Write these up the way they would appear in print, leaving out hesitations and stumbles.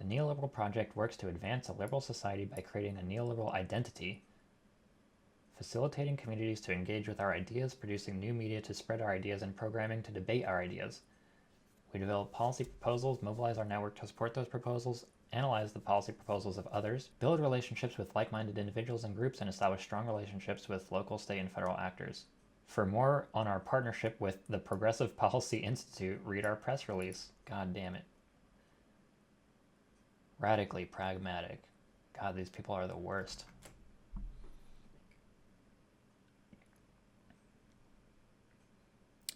The Neoliberal Project works to advance a liberal society by creating a neoliberal identity, facilitating communities to engage with our ideas, producing new media to spread our ideas, and programming to debate our ideas. We develop policy proposals, mobilize our network to support those proposals, analyze the policy proposals of others, build relationships with like-minded individuals and groups, and establish strong relationships with local, state, and federal actors. For more on our partnership with the Progressive Policy Institute, read our press release. God damn it. Radically pragmatic. God, these people are the worst.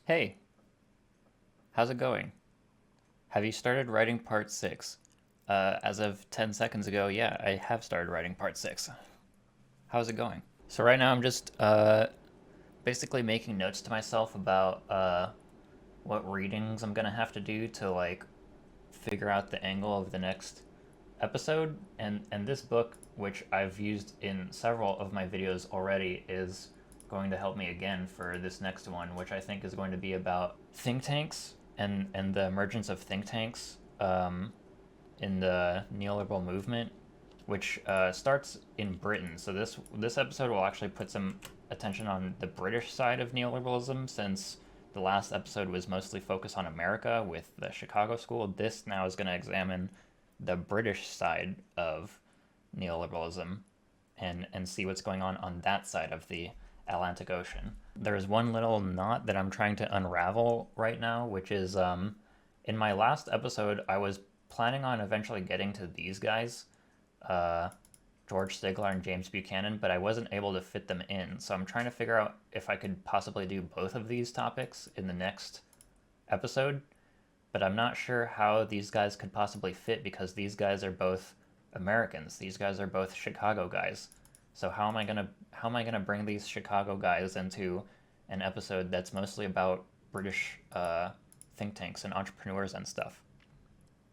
Hey, how's it going? Have you started writing part 6? As of 10 seconds ago, yeah, I have started writing part 6. How's it going? So right now I'm just basically making notes to myself about what readings I'm gonna have to do to like figure out the angle of the next episode. And this book, which I've used in several of my videos already, is going to help me again for this next one, which I think is going to be about think tanks and the emergence of think tanks in the neoliberal movement, which starts in Britain. So this episode will actually put some attention on the British side of neoliberalism, since the last episode was mostly focused on America with the Chicago School. This now is going to examine the British side of neoliberalism and see what's going on that side of the Atlantic Ocean. There's one little knot that I'm trying to unravel right now, which is in my last episode, I was planning on eventually getting to these guys, George Stigler and James Buchanan, but I wasn't able to fit them in. So I'm trying to figure out if I could possibly do both of these topics in the next episode, but I'm not sure how these guys could possibly fit, because these guys are both Americans. These guys are both Chicago guys. So how am I gonna bring these Chicago guys into an episode that's mostly about British think tanks and entrepreneurs and stuff?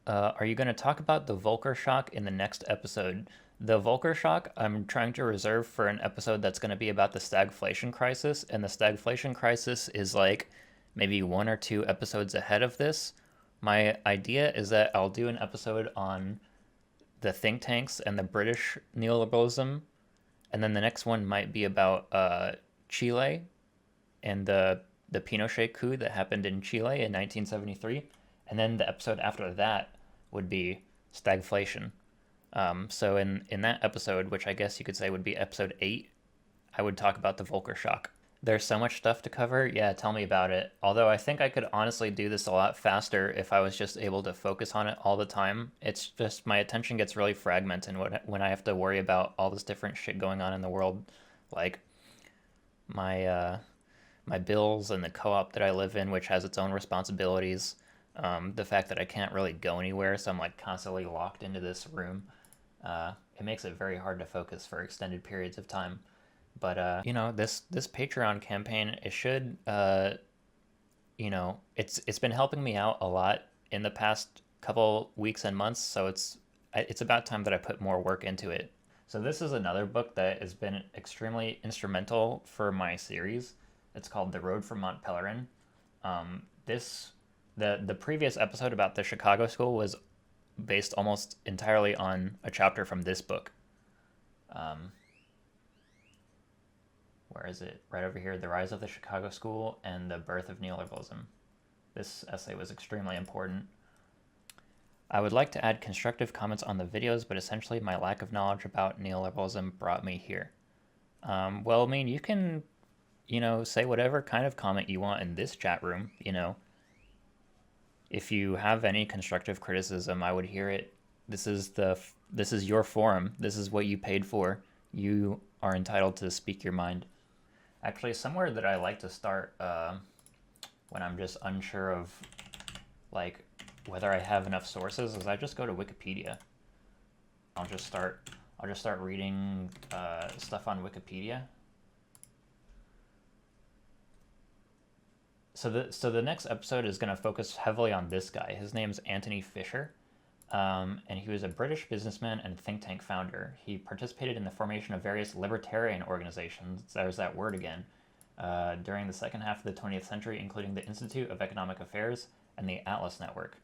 Are you going to talk about the Volcker shock in the next episode? The Volcker shock I'm trying to reserve for an episode that's going to be about the stagflation crisis, and the stagflation crisis is like maybe 1 or 2 episodes ahead of this. My idea is that I'll do an episode on the think tanks and the British neoliberalism, and then the next one might be about Chile and the Pinochet coup that happened in Chile in 1973. And then the episode after that would be stagflation. So in that episode, which I guess you could say would be episode 8, I would talk about the Volcker shock. There's so much stuff to cover. Yeah, tell me about it. Although I think I could honestly do this a lot faster if I was just able to focus on it all the time. It's just my attention gets really fragmented when I have to worry about all this different shit going on in the world, like my bills and the co-op that I live in, which has its own responsibilities. The fact that I can't really go anywhere, so I'm like constantly locked into this room. It makes it very hard to focus for extended periods of time. But this Patreon campaign, it should it's been helping me out a lot in the past couple weeks and months, so it's about time that I put more work into it. So this is another book that has been extremely instrumental for my series. It's called The Road from Montpellerin. The previous episode about the Chicago School was based almost entirely on a chapter from this book. Where is it? Right over here, The Rise of the Chicago School and the Birth of Neoliberalism. This essay was extremely important. I would like to add constructive comments on the videos, but essentially my lack of knowledge about neoliberalism brought me here. Well, I mean, you can, say whatever kind of comment you want in this chat room, If you have any constructive criticism, I would hear it. This is your forum. This is what you paid for. You are entitled to speak your mind. Actually, somewhere that I like to start when I'm just unsure of like whether I have enough sources is I just go to Wikipedia. I'll just start reading stuff on Wikipedia. So the next episode is going to focus heavily on this guy. His name's Anthony Fisher, and he was a British businessman and think tank founder. He participated in the formation of various libertarian organizations, there's that word again, during the second half of the 20th century, including the Institute of Economic Affairs and the Atlas Network.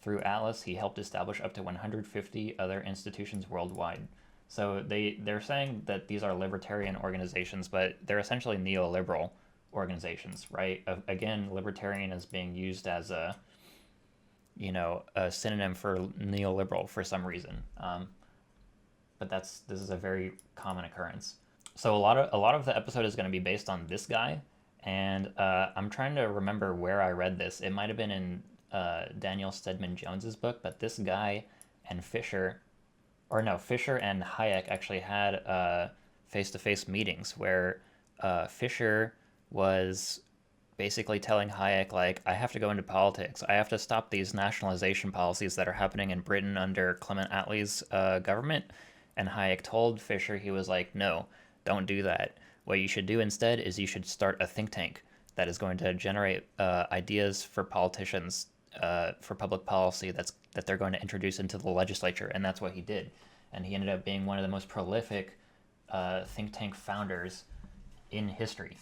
Through Atlas, he helped establish up to 150 other institutions worldwide. So they're saying that these are libertarian organizations, but they're essentially neoliberal organizations, right? Again, libertarian is being used as a synonym for neoliberal for some reason. But this is a very common occurrence. So a lot of the episode is going to be based on this guy, and I'm trying to remember where I read this. It might have been in Daniel Stedman Jones's book, but this guy and Fisher and Hayek actually had face-to-face meetings where Fisher was basically telling Hayek, like, I have to go into politics. I have to stop these nationalization policies that are happening in Britain under Clement Attlee's government. And Hayek told Fisher, he was like, no, don't do that. What you should do instead is you should start a think tank that is going to generate ideas for politicians, for public policy that they're going to introduce into the legislature. And that's what he did. And he ended up being one of the most prolific think tank founders in history,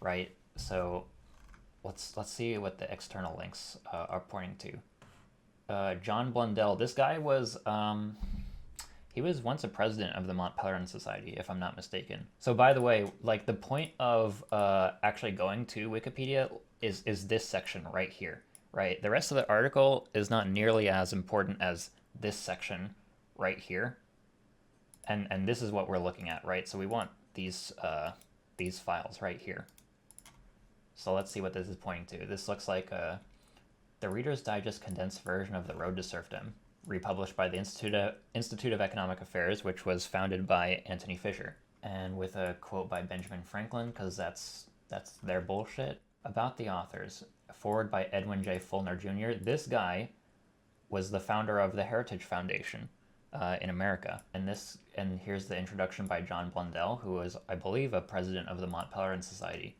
right? So let's see what the external links are pointing to. John Blundell. This guy was he was once a president of the Montpellerin Society, if I'm not mistaken. So by the way, like, the point of actually going to Wikipedia is this section right here, right? The rest of the article is not nearly as important as this section right here. And this is what we're looking at, right? So we want these files right here. So let's see what this is pointing to. This looks like the Reader's Digest condensed version of The Road to Serfdom, republished by the Institute of Economic Affairs, which was founded by Anthony Fisher. And with a quote by Benjamin Franklin, because that's their bullshit. About the authors, forward by Edwin J. Fulner Jr. This guy was the founder of the Heritage Foundation in America. And here's the introduction by John Blundell, who was, I believe, a president of the Montpellerin Society.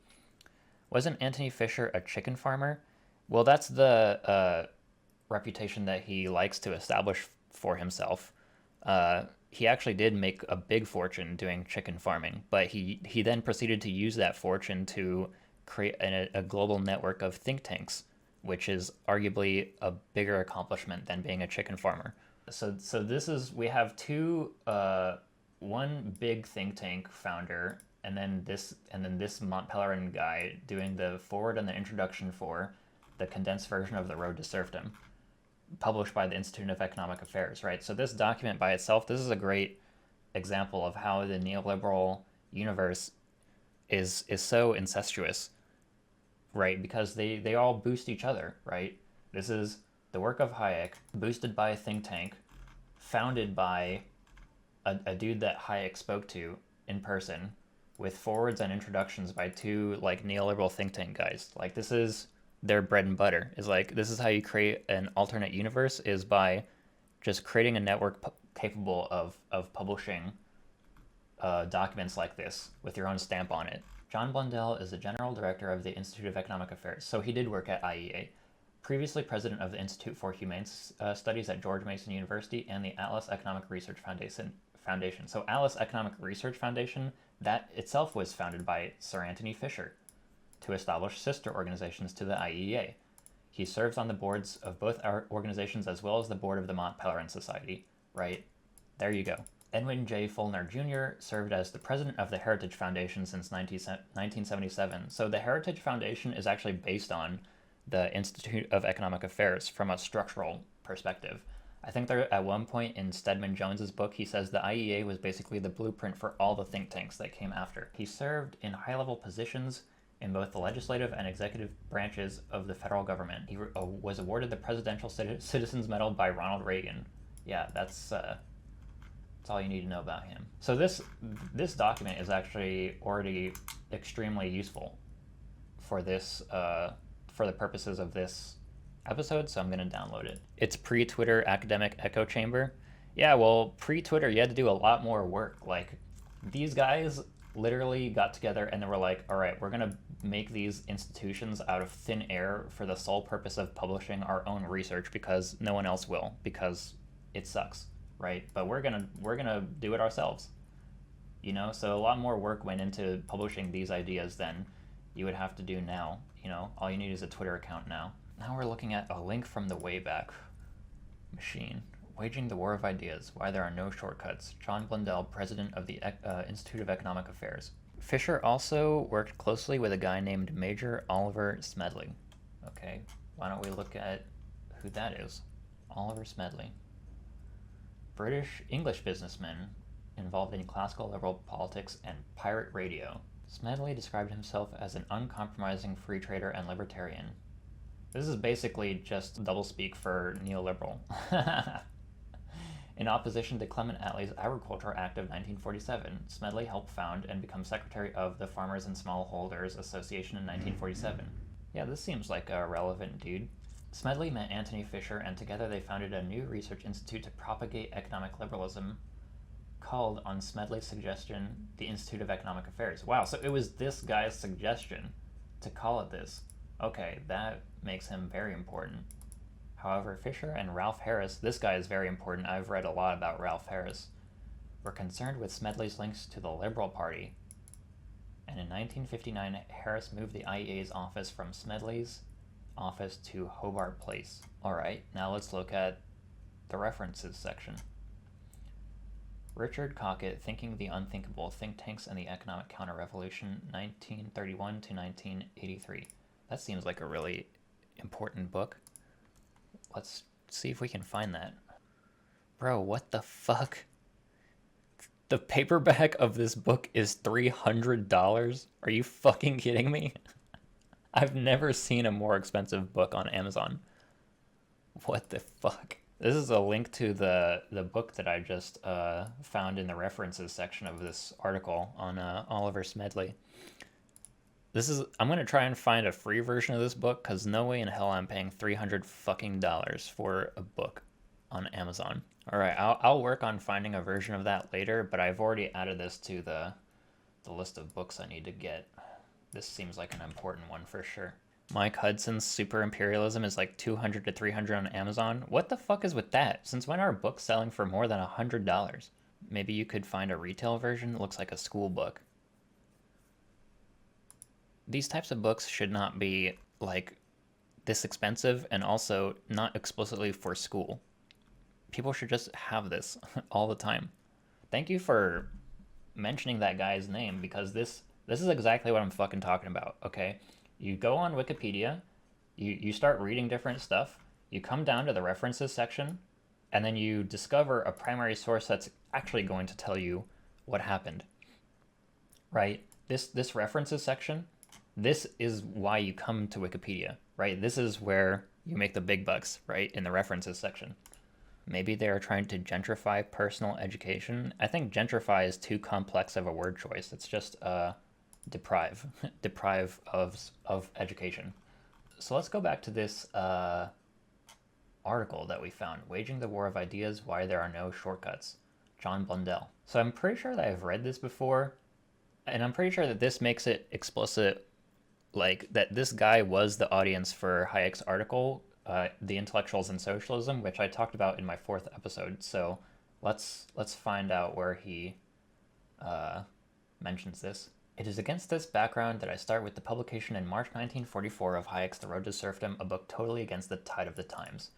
Wasn't Anthony Fisher a chicken farmer? Well, that's the reputation that he likes to establish for himself. He actually did make a big fortune doing chicken farming, but he then proceeded to use that fortune to create a global network of think tanks, which is arguably a bigger accomplishment than being a chicken farmer. So we have one big think tank founder, and then this Montpellerin guy doing the forward and the introduction for the condensed version of The Road to Serfdom, published by the Institute of Economic Affairs, right? So this document by itself, this is a great example of how the neoliberal universe is so incestuous, right? Because they all boost each other, right? This is the work of Hayek, boosted by a think tank, founded by a dude that Hayek spoke to in person, with forwards and introductions by two, like, neoliberal think tank guys. Like, this is their bread and butter. Is like, this is how you create an alternate universe, is by just creating a network capable of publishing documents like this with your own stamp on it. John Blundell is the general director of the Institute of Economic Affairs, so he did work at IEA. Previously president of the Institute for Humane Studies at George Mason University and the Atlas Economic Research Foundation. So Atlas Economic Research Foundation, that itself was founded by Sir Anthony Fisher to establish sister organizations to the IEA. He serves on the boards of both our organizations as well as the board of the Montpellerin Society, right? There you go. Edwin J. Fulner Jr. served as the president of the Heritage Foundation since 1977. So the Heritage Foundation is actually based on the Institute of Economic Affairs from a structural perspective. I think there, at one point in Stedman Jones's book, he says the IEA was basically the blueprint for all the think tanks that came after. He served in high-level positions in both the legislative and executive branches of the federal government. He was awarded the Presidential Citizens Medal by Ronald Reagan. Yeah, that's all you need to know about him. So this document is actually already extremely useful for this for the purposes of this episode, so I'm going to download it. It's pre-Twitter academic echo chamber. Yeah, well, pre-Twitter, you had to do a lot more work. Like, these guys literally got together and they were like, all right, we're going to make these institutions out of thin air for the sole purpose of publishing our own research because no one else will, because it sucks, right? But we're going to do it ourselves. You know, so a lot more work went into publishing these ideas than you would have to do now. You know, all you need is a Twitter account now. Now we're looking at a link from the Wayback. Machine. Waging the War of Ideas, Why There Are No Shortcuts. John Blundell, president of the Institute of Economic Affairs. Fisher also worked closely with a guy named Major Oliver Smedley. Okay, why don't we look at who that is? Oliver Smedley. British English businessman involved in classical liberal politics and pirate radio. Smedley described himself as an uncompromising free trader and libertarian. This is basically just doublespeak for neoliberal. In opposition to Clement Attlee's Agriculture Act of 1947, Smedley helped found and become secretary of the Farmers and Smallholders Association in 1947. Yeah, this seems like a relevant dude. Smedley met Anthony Fisher, and together they founded a new research institute to propagate economic liberalism called, on Smedley's suggestion, the Institute of Economic Affairs. Wow, so it was this guy's suggestion to call it this. Okay, that makes him very important. However, Fisher and Ralph Harris, this guy is very important, I've read a lot about Ralph Harris, were concerned with Smedley's links to the Liberal Party. And in 1959, Harris moved the IEA's office from Smedley's office to Hobart Place. Alright, now let's look at the references section. Richard Cockett, Thinking the Unthinkable, Think Tanks and the Economic Counter-Revolution, 1931 to 1983. That seems like a really important book. Let's see if we can find that. Bro, what the fuck? The paperback of this book is $300? Are you fucking kidding me? I've never seen a more expensive book on Amazon. What the fuck? This is a link to the book that I just found in the references section of this article on Oliver Smedley. I'm going to try and find a free version of this book, because no way in hell I'm paying $300 fucking for a book on Amazon. Alright, I'll work on finding a version of that later, but I've already added this to the list of books I need to get. This seems like an important one for sure. Mike Hudson's Super Imperialism is like $200 to $300 on Amazon. What the fuck is with that? Since when are books selling for more than $100? Maybe you could find a retail version that looks like a school book. These types of books should not be like this expensive, and also not explicitly for school. People should just have this all the time. Thank you for mentioning that guy's name, because this is exactly what I'm fucking talking about, okay? You go on Wikipedia, you start reading different stuff, you come down to the references section, and then you discover a primary source that's actually going to tell you what happened, right? This references section, this is why you come to Wikipedia, right? This is where you make the big bucks, right? In the references section. Maybe they are trying to gentrify personal education. I think gentrify is too complex of a word choice. It's just deprive of education. So let's go back to this article that we found, Waging the War of Ideas, Why There Are No Shortcuts, John Blundell. So I'm pretty sure that I've read this before, and I'm pretty sure that this makes it explicit, like that this guy was the audience for Hayek's article, The Intellectuals and Socialism, which I talked about in my 4th episode. So let's find out where he mentions this. It is against this background that I start with the publication in March 1944 of Hayek's The Road to Serfdom, a book totally against the tide of the times.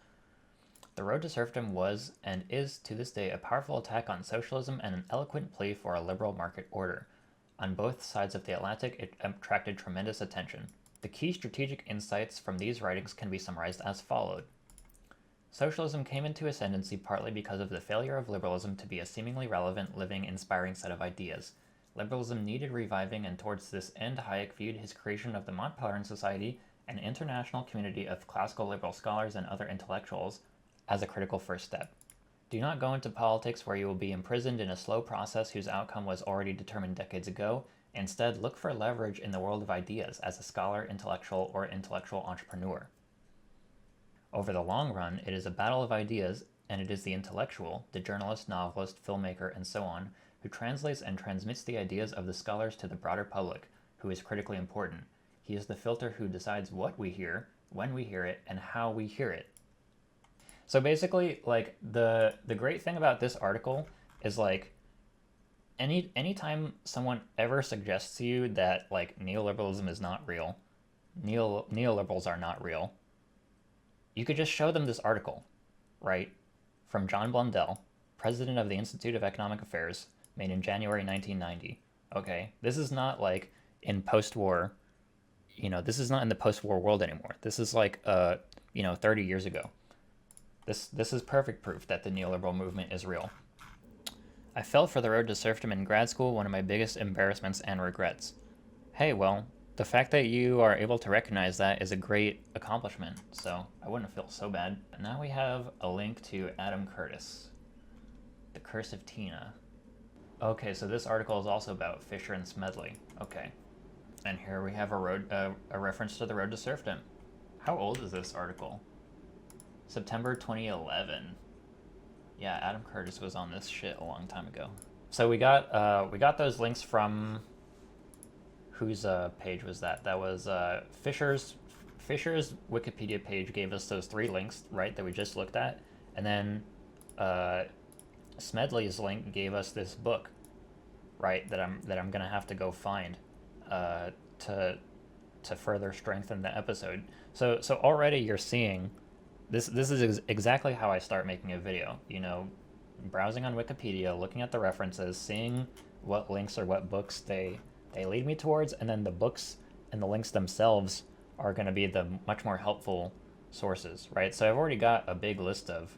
The Road to Serfdom was, and is to this day, a powerful attack on socialism and an eloquent plea for a liberal market order. On both sides of the Atlantic, it attracted tremendous attention. The key strategic insights from these writings can be summarized as followed. Socialism came into ascendancy partly because of the failure of liberalism to be a seemingly relevant, living, inspiring set of ideas. Liberalism needed reviving, and towards this end Hayek viewed his creation of the Montpellerin Society, an international community of classical liberal scholars and other intellectuals, as a critical first step. Do not go into politics where you will be imprisoned in a slow process whose outcome was already determined decades ago. Instead, look for leverage in the world of ideas as a scholar, intellectual, or intellectual entrepreneur. Over the long run, it is a battle of ideas, and it is the intellectual, the journalist, novelist, filmmaker, and so on, who translates and transmits the ideas of the scholars to the broader public, who is critically important. He is the filter who decides what we hear, when we hear it, and how we hear it. So basically, like, the great thing about this article is, like, anytime someone ever suggests to you that, like, neoliberalism is not real, neoliberals are not real, you could just show them this article, right? from John Blundell, president of the Institute of Economic Affairs, made in January 1990. Okay, this is not like in post-war, this is not in the post-war world anymore. This is like, 30 years ago. This is perfect proof that the neoliberal movement is real. I fell for the road to serfdom in grad school, one of my biggest embarrassments and regrets. Hey, well, the fact that you are able to recognize that is a great accomplishment, so I wouldn't feel so bad. And now we have a link to Adam Curtis, The Curse of Tina. Okay, so this article is also about Fisher and Smedley. Okay, and here we have a reference to the road to serfdom. How old is this article? September 2011. Yeah, Adam Curtis was on this shit a long time ago. So we got those links from whose page was that? That was Fisher's Wikipedia page gave us those 3 links, right, that we just looked at, and then Smedley's link gave us this book, right, that I'm gonna have to go find to further strengthen the episode. So already you're seeing this is exactly how I start making a video. Browsing on Wikipedia, looking at the references, seeing what links or what books they lead me towards, and then the books and the links themselves are going to be the much more helpful sources, right? So I've already got a big list of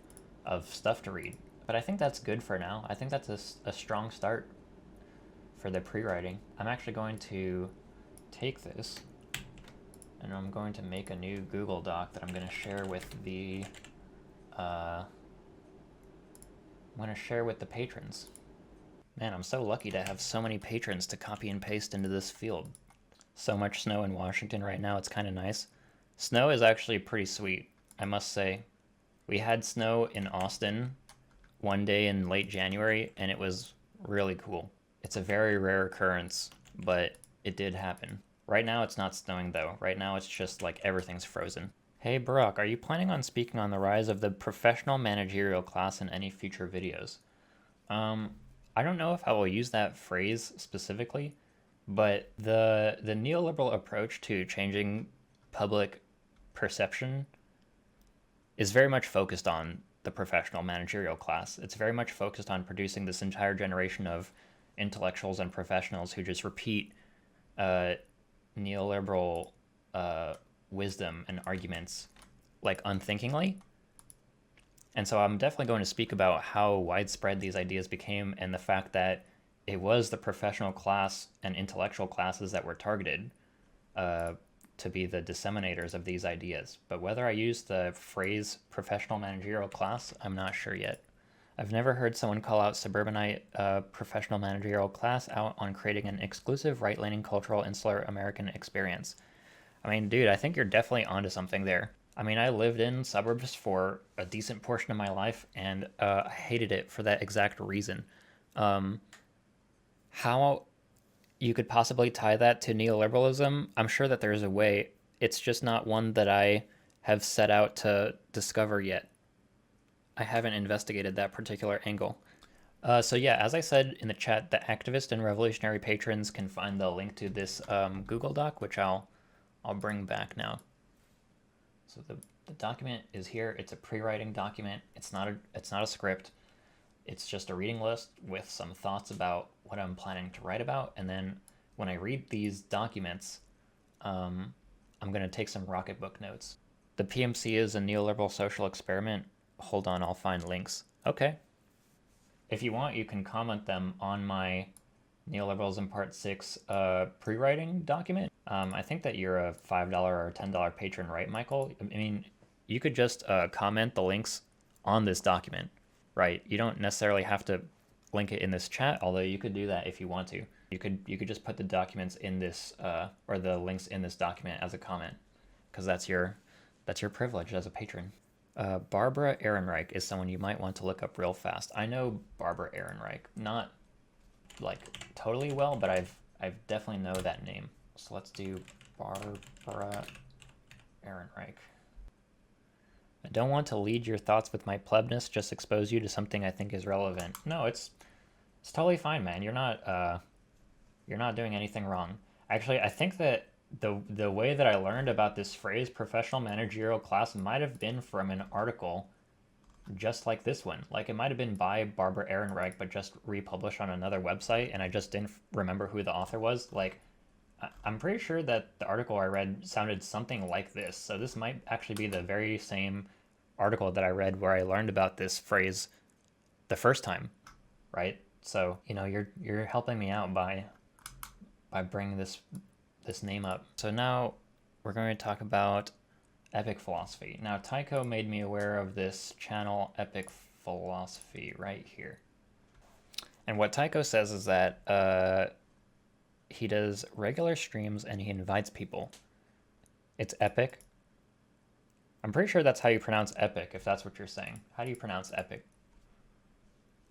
stuff to read, but I think that's good for now. I think that's a strong start for the pre-writing. I'm actually going to take this and I'm going to make a new Google Doc that I'm going to share with the patrons. Man, I'm so lucky to have so many patrons to copy and paste into this field. So much snow in Washington right now, it's kind of nice. Snow is actually pretty sweet, I must say. We had snow in Austin one day in late January, and it was really cool. It's a very rare occurrence, but it did happen. Right now it's not snowing though. Right now it's just like everything's frozen. Hey Barack, are you planning on speaking on the rise of the professional managerial class in any future videos? I don't know if I will use that phrase specifically, but the neoliberal approach to changing public perception is very much focused on the professional managerial class. It's very much focused on producing this entire generation of intellectuals and professionals who just repeat neoliberal wisdom and arguments like unthinkingly. And so I'm definitely going to speak about how widespread these ideas became and the fact that it was the professional class and intellectual classes that were targeted to be the disseminators of these ideas. But whether I use the phrase professional managerial class, I'm not sure yet. I've never heard someone call out suburbanite professional managerial class out on creating an exclusive right-leaning cultural insular American experience. I mean, dude, I think you're definitely onto something there. I mean, I lived in suburbs for a decent portion of my life, and I hated it for that exact reason. How you could possibly tie that to neoliberalism, I'm sure that there's a way. It's just not one that I have set out to discover yet. I haven't investigated that particular angle. So yeah, as I said in the chat, the activist and revolutionary patrons can find the link to this Google Doc, which I'll bring back now. So the document is here. It's a pre-writing document. It's not a script. It's just a reading list with some thoughts about what I'm planning to write about. And then when I read these documents, I'm going to take some Rocketbook notes. The PMC is a neoliberal social experiment. Hold on, I'll find links. Okay. If you want, you can comment them on my Neoliberalism Part 6 pre-writing document. I think that you're a $5 or $10 patron, right, Michael? I mean, you could just comment the links on this document, right? You don't necessarily have to link it in this chat, although you could do that if you want to. You could just put the documents in this or the links in this document as a comment, because that's your privilege as a patron. Barbara Ehrenreich is someone you might want to look up real fast. I know Barbara Ehrenreich, not like totally well, but I've definitely know that name. So let's do Barbara Ehrenreich. I don't want to lead your thoughts with my plebness, just expose you to something I think is relevant. No, it's totally fine, man. You're not doing anything wrong. Actually, I think that the way that I learned about this phrase, professional managerial class, might have been from an article just like this one. Like, it might have been by Barbara Ehrenreich, but just republished on another website, and I just didn't remember who the author was. Like, I'm pretty sure that the article I read sounded something like this. So this might actually be the very same article that I read where I learned about this phrase the first time, right? So, you're helping me out by bringing this name up. So now we're going to talk about epic philosophy. Now, Tycho made me aware of this channel, Epic Philosophy, right here. And what Tycho says is that he does regular streams and he invites people. It's epic. I'm pretty sure that's how you pronounce epic, if that's what you're saying. How do you pronounce epic?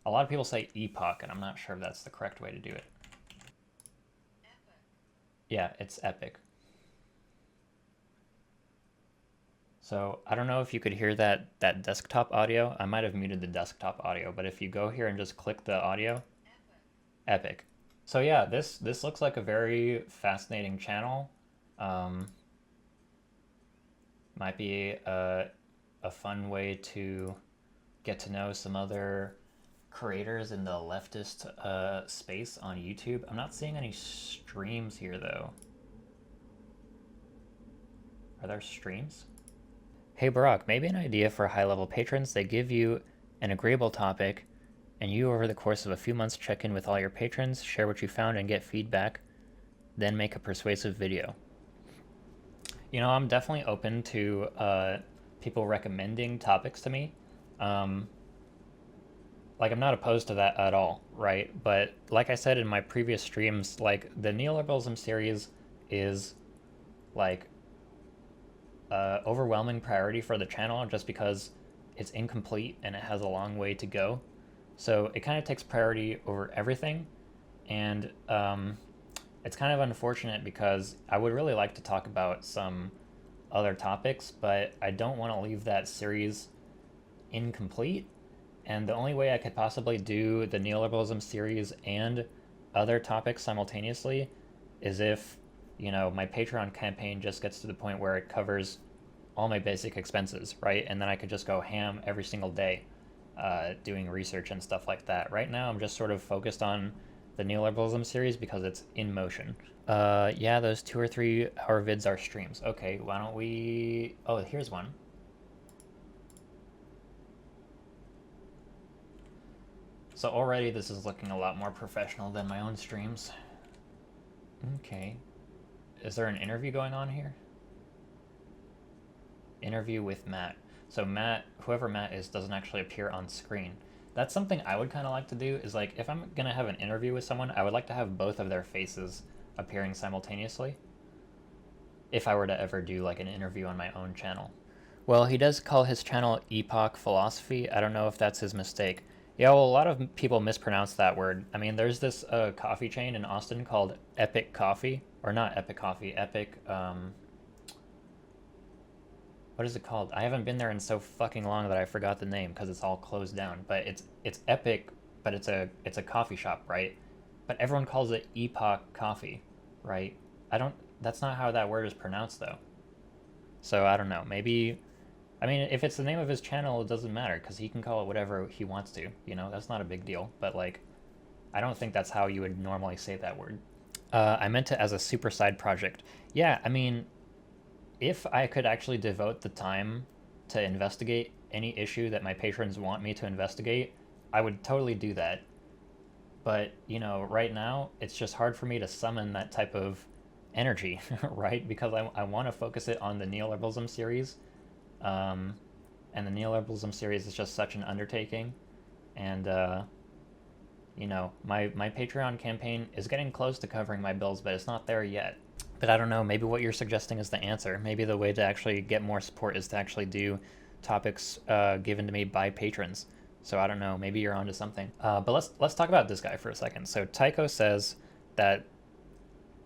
A lot of people say epoch, and I'm not sure if that's the correct way to do it. Epic. Yeah, it's epic. So I don't know if you could hear that desktop audio. I might have muted the desktop audio, but if you go here and just click the audio, epic. So yeah, this looks like a very fascinating channel. Might be a fun way to get to know some other creators in the leftist space on YouTube. I'm not seeing any streams here though. Are there streams? Hey Barack, maybe an idea for high-level patrons. They give you an agreeable topic, and you over the course of a few months check in with all your patrons, share what you found and get feedback, then make a persuasive video. I'm definitely open to people recommending topics to me. Like, I'm not opposed to that at all, right? But like I said in my previous streams, like, the neoliberalism series is like overwhelming priority for the channel just because it's incomplete and it has a long way to go. So it kind of takes priority over everything. And it's kind of unfortunate because I would really like to talk about some other topics, but I don't want to leave that series incomplete. And the only way I could possibly do the neoliberalism series and other topics simultaneously is if, my Patreon campaign just gets to the point where it covers all my basic expenses, right? And then I could just go ham every single day doing research and stuff like that. Right now, I'm just sort of focused on the neoliberalism series because it's in motion. Yeah, those 2 or 3 hour vids are streams. Okay, why don't we... Oh, here's one. So already this is looking a lot more professional than my own streams. Okay. Is there an interview going on here? Interview with Matt. So Matt, whoever Matt is, doesn't actually appear on screen. That's something I would kind of like to do, is like, if I'm going to have an interview with someone, I would like to have both of their faces appearing simultaneously. If I were to ever do like an interview on my own channel. Well, he does call his channel Epoch Philosophy. I don't know if that's his mistake. Yeah, well, a lot of people mispronounce that word. I mean, there's this coffee chain in Austin called Epic Coffee. Or not Epic Coffee, Epic, what is it called? I haven't been there in so fucking long that I forgot the name because it's all closed down. But it's Epic, but it's a coffee shop, right? But everyone calls it Epoch Coffee, right? That's not how that word is pronounced though. So I don't know, maybe... I mean, if it's the name of his channel, it doesn't matter, because he can call it whatever he wants to, that's not a big deal. But, like, I don't think that's how you would normally say that word. I meant it as a super side project. Yeah, I mean, if I could actually devote the time to investigate any issue that my patrons want me to investigate, I would totally do that. But, right now, it's just hard for me to summon that type of energy, right? Because I want to focus it on the neoliberalism series. And the neoliberalism series is just such an undertaking, and my Patreon campaign is getting close to covering my bills, but it's not there yet. But I don't know, maybe what you're suggesting is the answer. Maybe the way to actually get more support is to actually do topics given to me by patrons. So I don't know, maybe you're onto something. But let's talk about this guy for a second. So Tycho says that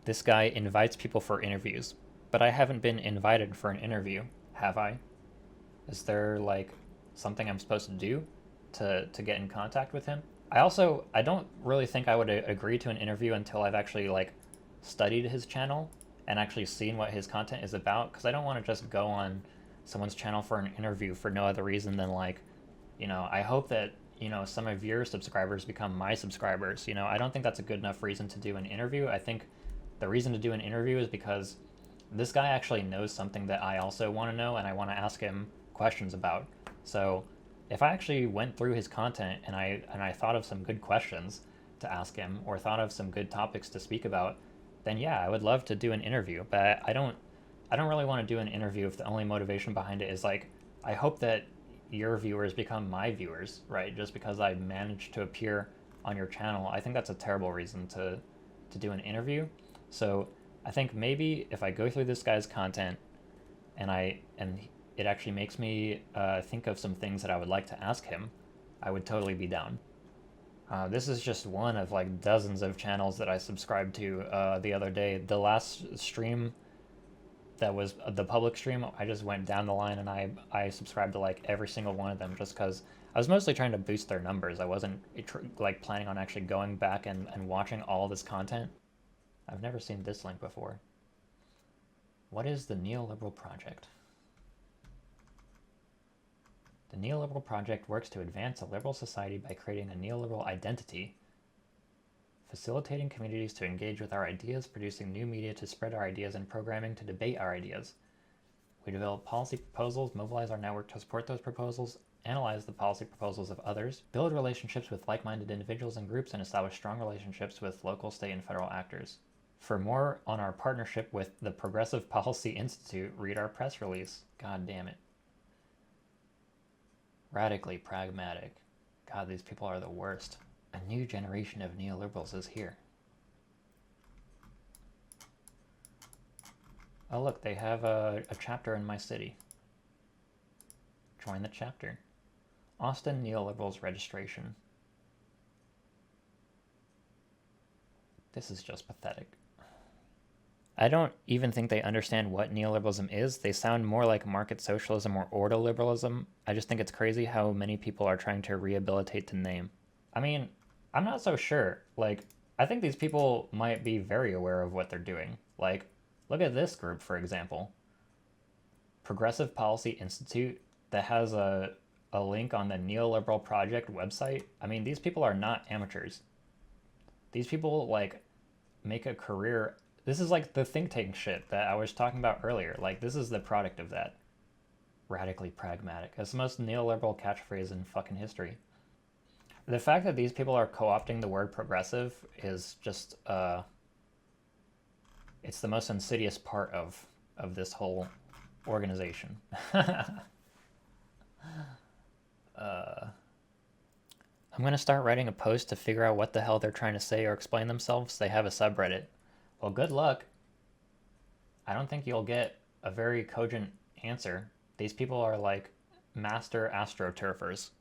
this guy invites people for interviews, but I haven't been invited for an interview, have I? Is there, like, something I'm supposed to do to get in contact with him? I don't really think I would agree to an interview until I've actually, like, studied his channel and actually seen what his content is about, because I don't want to just go on someone's channel for an interview for no other reason than, like, You know, I hope that, you know, some of your subscribers become my subscribers. You know, I don't think that's a good enough reason to do an interview. I think the reason to do an interview is because this guy actually knows something that I also want to know and I want to ask him questions about. So if I actually went through his content and I thought of some good questions to ask him or thought of some good topics to speak about, then yeah, I would love to do an interview. But I don't really want to do an interview if the only motivation behind it is like I hope that your viewers become my viewers, right? Just because I managed to appear on your channel. I think that's a terrible reason to do an interview. So I think maybe if I go through this guy's content and it actually makes me think of some things that I would like to ask him, I would totally be down. This is just one of like dozens of channels that I subscribed to the other day. The last stream that was the public stream, I just went down the line and I subscribed to like every single one of them just because I was mostly trying to boost their numbers. I wasn't like planning on actually going back and watching all this content. I've never seen this link before. What is the Neoliberal Project? The Neoliberal Project works to advance a liberal society by creating a neoliberal identity, facilitating communities to engage with our ideas, producing new media to spread our ideas, and programming to debate our ideas. We develop policy proposals, mobilize our network to support those proposals, analyze the policy proposals of others, build relationships with like-minded individuals and groups, and establish strong relationships with local, state, and federal actors. For more on our partnership with the Progressive Policy Institute, read our press release. God damn it. Radically pragmatic. God, these people are the worst. A new generation of neoliberals is here. Oh look, they have a chapter in my city. Join the chapter. Austin Neoliberals registration. This is just pathetic. I don't even think they understand what neoliberalism is. They sound more like market socialism or ordoliberalism. I just think it's crazy how many people are trying to rehabilitate the name. I mean, I'm not so sure. Like, I think these people might be very aware of what they're doing. Like, look at this group, for example. Progressive Policy Institute that has a link on the Neoliberal Project website. I mean, these people are not amateurs. These people, like, make a career. This is like the think tank shit that I was talking about earlier. Like, this is the product of that. Radically pragmatic. That's the most neoliberal catchphrase in fucking history. The fact that these people are co-opting the word progressive is just, it's the most insidious part of this whole organization. I'm going to start writing a post to figure out what the hell they're trying to say or explain themselves. They have a subreddit. Well, good luck. I don't think you'll get a very cogent answer. These people are like master astroturfers.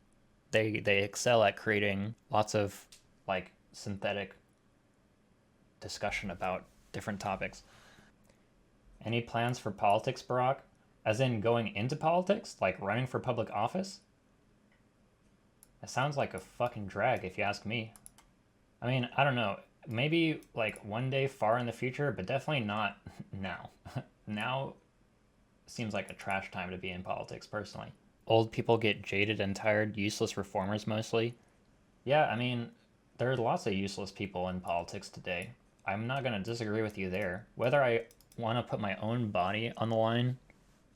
They excel at creating lots of like synthetic discussion about different topics. Any plans for politics, Barack? As in going into politics? Like running for public office? That sounds like a fucking drag if you ask me. I mean, I don't know. Maybe like one day far in the future, but definitely not now. Now seems like a trash time to be in politics, personally. Old people get jaded and tired, useless reformers mostly. Yeah, I mean, there are lots of useless people in politics today. I'm not going to disagree with you there. Whether I want to put my own body on the line,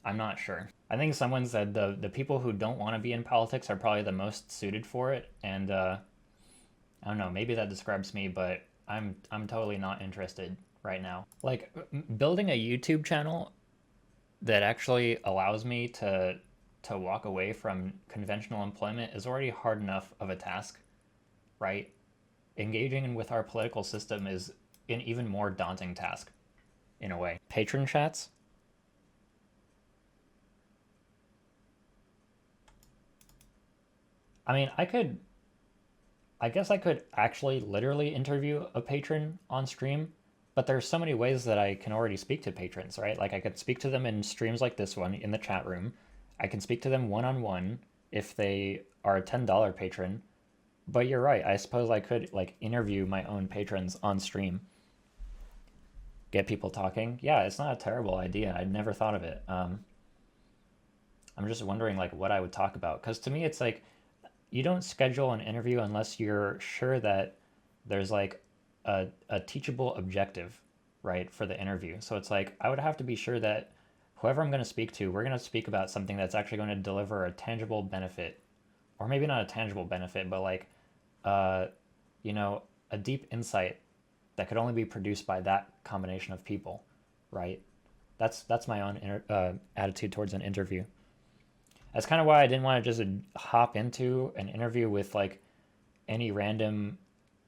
I'm not sure. I think someone said the people who don't want to be in politics are probably the most suited for it, and I don't know, maybe that describes me, but I'm totally not interested right now. Like, building a YouTube channel that actually allows me to walk away from conventional employment is already hard enough of a task, right? Engaging with our political system is an even more daunting task, in a way. Patron chats? I mean, I guess I could actually literally interview a patron on stream, but there's so many ways that I can already speak to patrons, right? Like I could speak to them in streams like this one in the chat room. I can speak to them one-on-one if they are a $10 patron. But you're right, I suppose I could like interview my own patrons on stream. Get people talking. Yeah, it's not a terrible idea. I'd never thought of it. I'm just wondering like what I would talk about. Because to me it's like you don't schedule an interview unless you're sure that there's like a teachable objective, right, for the interview. So it's like I would have to be sure that whoever I'm going to speak to, we're going to speak about something that's actually going to deliver a tangible benefit, or maybe not a tangible benefit, but like, uh, you know, a deep insight that could only be produced by that combination of people, right? That's my own attitude towards an interview. That's kind of why I didn't want to just hop into an interview with like any random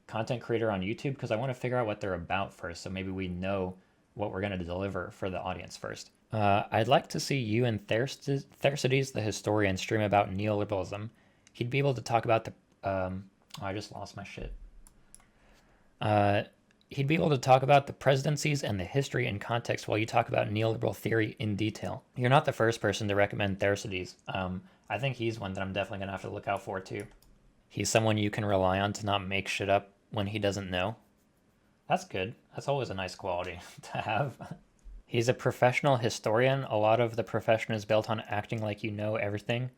content creator on YouTube because I want to figure out what they're about first. So maybe we know what we're going to deliver for the audience first. I'd like to see you and Thersites, the historian, stream about neoliberalism. He'd be able to talk about the. I just lost my shit. Uh, he'd be able to talk about the presidencies and the history and context while you talk about neoliberal theory in detail. You're not the first person to recommend Thersites. I think he's one that I'm definitely going to have to look out for too. He's someone you can rely on to not make shit up when he doesn't know. That's good. That's always a nice quality to have. He's a professional historian. A lot of the profession is built on acting like you know everything.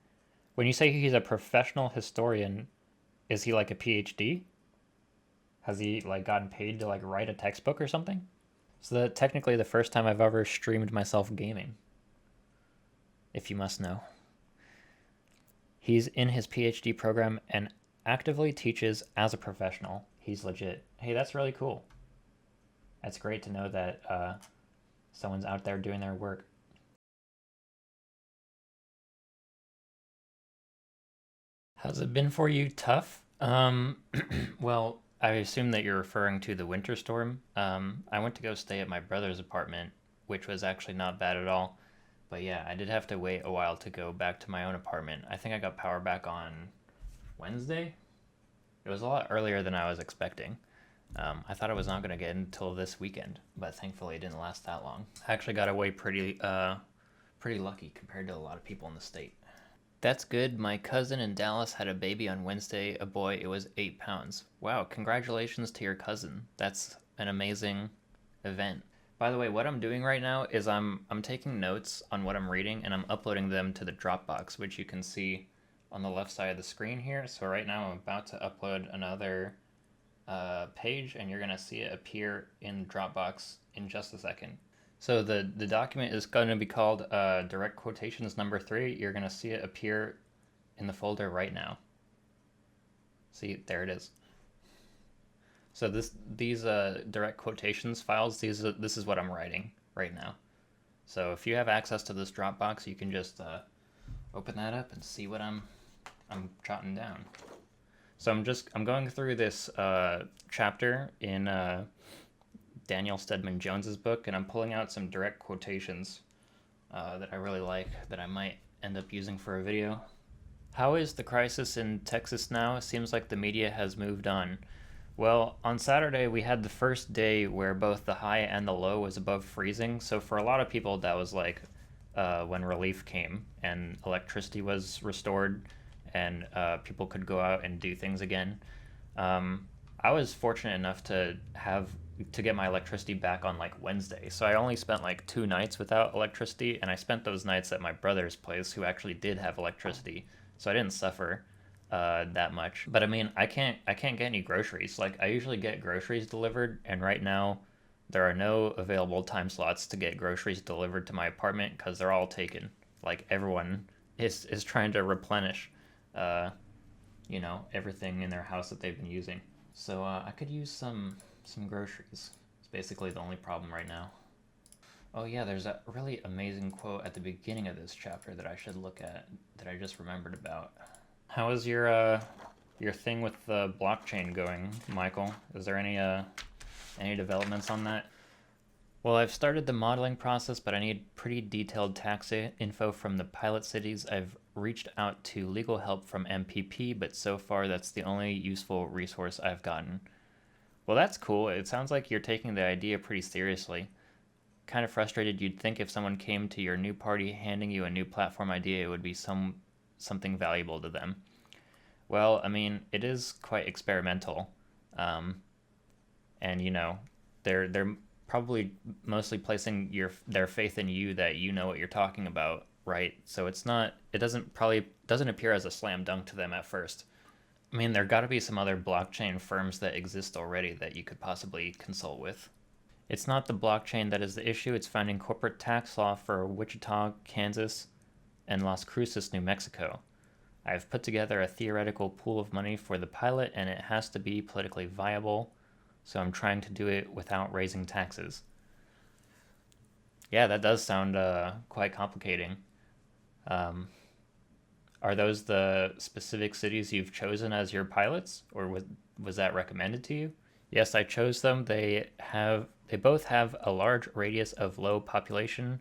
When you say he's a professional historian, is he like a PhD? Has he like gotten paid to like write a textbook or something? So that technically the first time I've ever streamed myself gaming, if you must know. He's in his PhD program and actively teaches as a professional. He's legit. Hey, that's really cool. That's great to know that someone's out there doing their work. How's it been for you? Tough? Well, I assume that you're referring to the winter storm. I went to go stay at my brother's apartment, which was actually not bad at all. But yeah, I did have to wait a while to go back to my own apartment. I think I got power back on Wednesday. It was a lot earlier than I was expecting. I thought I was not going to get until this weekend, but thankfully it didn't last that long. I actually got away pretty lucky compared to a lot of people in the state. That's good. My cousin in Dallas had a baby on Wednesday, a boy. It was 8 pounds. Wow, congratulations to your cousin. That's an amazing event. By the way, what I'm doing right now is I'm taking notes on what I'm reading and I'm uploading them to the Dropbox, which you can see on the left side of the screen here. So right now I'm about to upload another page and you're gonna see it appear in Dropbox in just a second. So the document is going to be called Direct Quotations number 3. You're going to see it appear in the folder right now. See, there it is. So these direct quotations files, this is what I'm writing right now. So if you have access to this Dropbox, you can just open that up and see what I'm jotting down. So I'm going through this chapter in Daniel Stedman Jones's book, and I'm pulling out some direct quotations that I really like that I might end up using for a video. How is the crisis in Texas now? It seems like the media has moved on. Well, on Saturday we had the first day where both the high and the low was above freezing, so for a lot of people that was like when relief came and electricity was restored and people could go out and do things again. I was fortunate enough to get my electricity back on like Wednesday. So I only spent like 2 nights without electricity, and I spent those nights at my brother's place who actually did have electricity. So I didn't suffer that much. But I mean, I can't get any groceries. Like I usually get groceries delivered, and right now there are no available time slots to get groceries delivered to my apartment because they're all taken. Like everyone is trying to replenish everything in their house that they've been using. So I could use some groceries. It's basically the only problem right now. Oh yeah, there's a really amazing quote at the beginning of this chapter that I should look at that I just remembered about. How is your thing with the blockchain going, Michael? Is there any developments on that? Well, I've started the modeling process, but I need pretty detailed tax info from the pilot cities. I've reached out to legal help from MPP, but so far that's the only useful resource I've gotten. Well, that's cool. It sounds like you're taking the idea pretty seriously. Kind of frustrated. You'd think if someone came to your new party handing you a new platform idea, it would be something valuable to them. Well, I mean, it is quite experimental. And they're probably mostly placing their faith in you that you know what you're talking about, right? So it doesn't appear as a slam dunk to them at first. I mean, there gotta be some other blockchain firms that exist already that you could possibly consult with. It's not the blockchain that is the issue, it's finding corporate tax law for Wichita, Kansas, and Las Cruces, New Mexico. I've put together a theoretical pool of money for the pilot, and it has to be politically viable, so I'm trying to do it without raising taxes. Yeah, that does sound quite complicating. Um, are those the specific cities you've chosen as your pilots, or was that recommended to you? Yes, I chose them. They both have a large radius of low population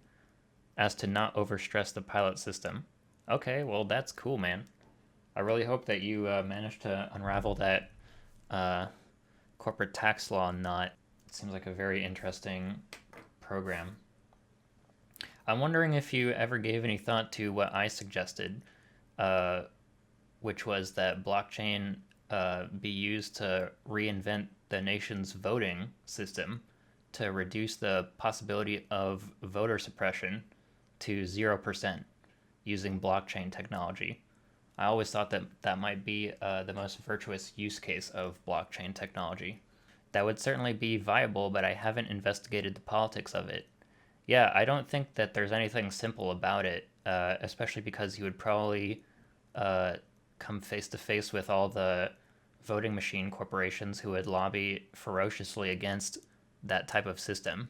as to not overstress the pilot system. Okay, well that's cool, man. I really hope that you manage to unravel that uh, corporate tax law knot. It seems like a very interesting program. I'm wondering if you ever gave any thought to what I suggested, uh, which was that blockchain be used to reinvent the nation's voting system to reduce the possibility of voter suppression to 0% using blockchain technology. I always thought that that might be the most virtuous use case of blockchain technology. That would certainly be viable, but I haven't investigated the politics of it. Yeah, I don't think that there's anything simple about it, especially because you would probably uh, come face to face with all the voting machine corporations who would lobby ferociously against that type of system.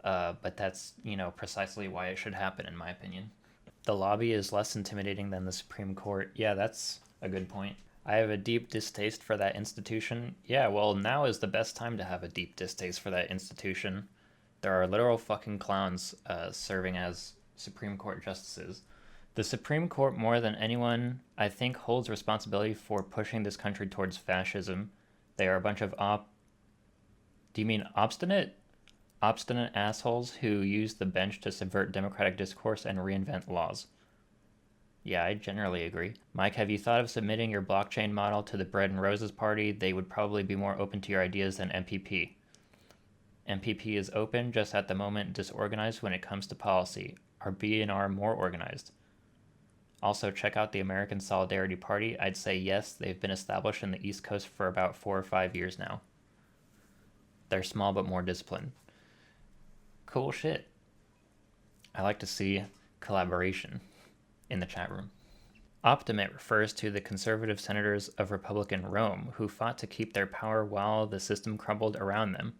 But that's, precisely why it should happen, in my opinion. The lobby is less intimidating than the Supreme Court. Yeah, that's a good point. I have a deep distaste for that institution. Yeah, well, now is the best time to have a deep distaste for that institution. There are literal fucking clowns serving as Supreme Court justices. The Supreme Court, more than anyone, I think, holds responsibility for pushing this country towards fascism. They are a bunch of Do you mean obstinate? Obstinate assholes who use the bench to subvert democratic discourse and reinvent laws. Yeah, I generally agree. Mike, have you thought of submitting your blockchain model to the Bread and Roses Party? They would probably be more open to your ideas than MPP. MPP is open, just at the moment disorganized when it comes to policy. Are B&R more organized? Also, check out the American Solidarity Party. I'd say yes, they've been established in the East Coast for about 4 or 5 years now. They're small but more disciplined. Cool shit. I like to see collaboration in the chat room. Optimate refers to the conservative senators of Republican Rome who fought to keep their power while the system crumbled around them.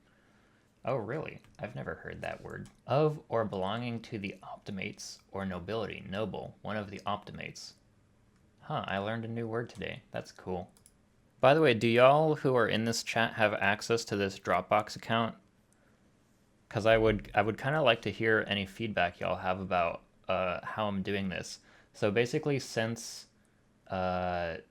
Oh, really? I've never heard that word. Of or belonging to the optimates or nobility, noble, one of the optimates. Huh, I learned a new word today. That's cool. By the way, do y'all who are in this chat have access to this Dropbox account? Because I would kind of like to hear any feedback y'all have about how I'm doing this. So basically, since what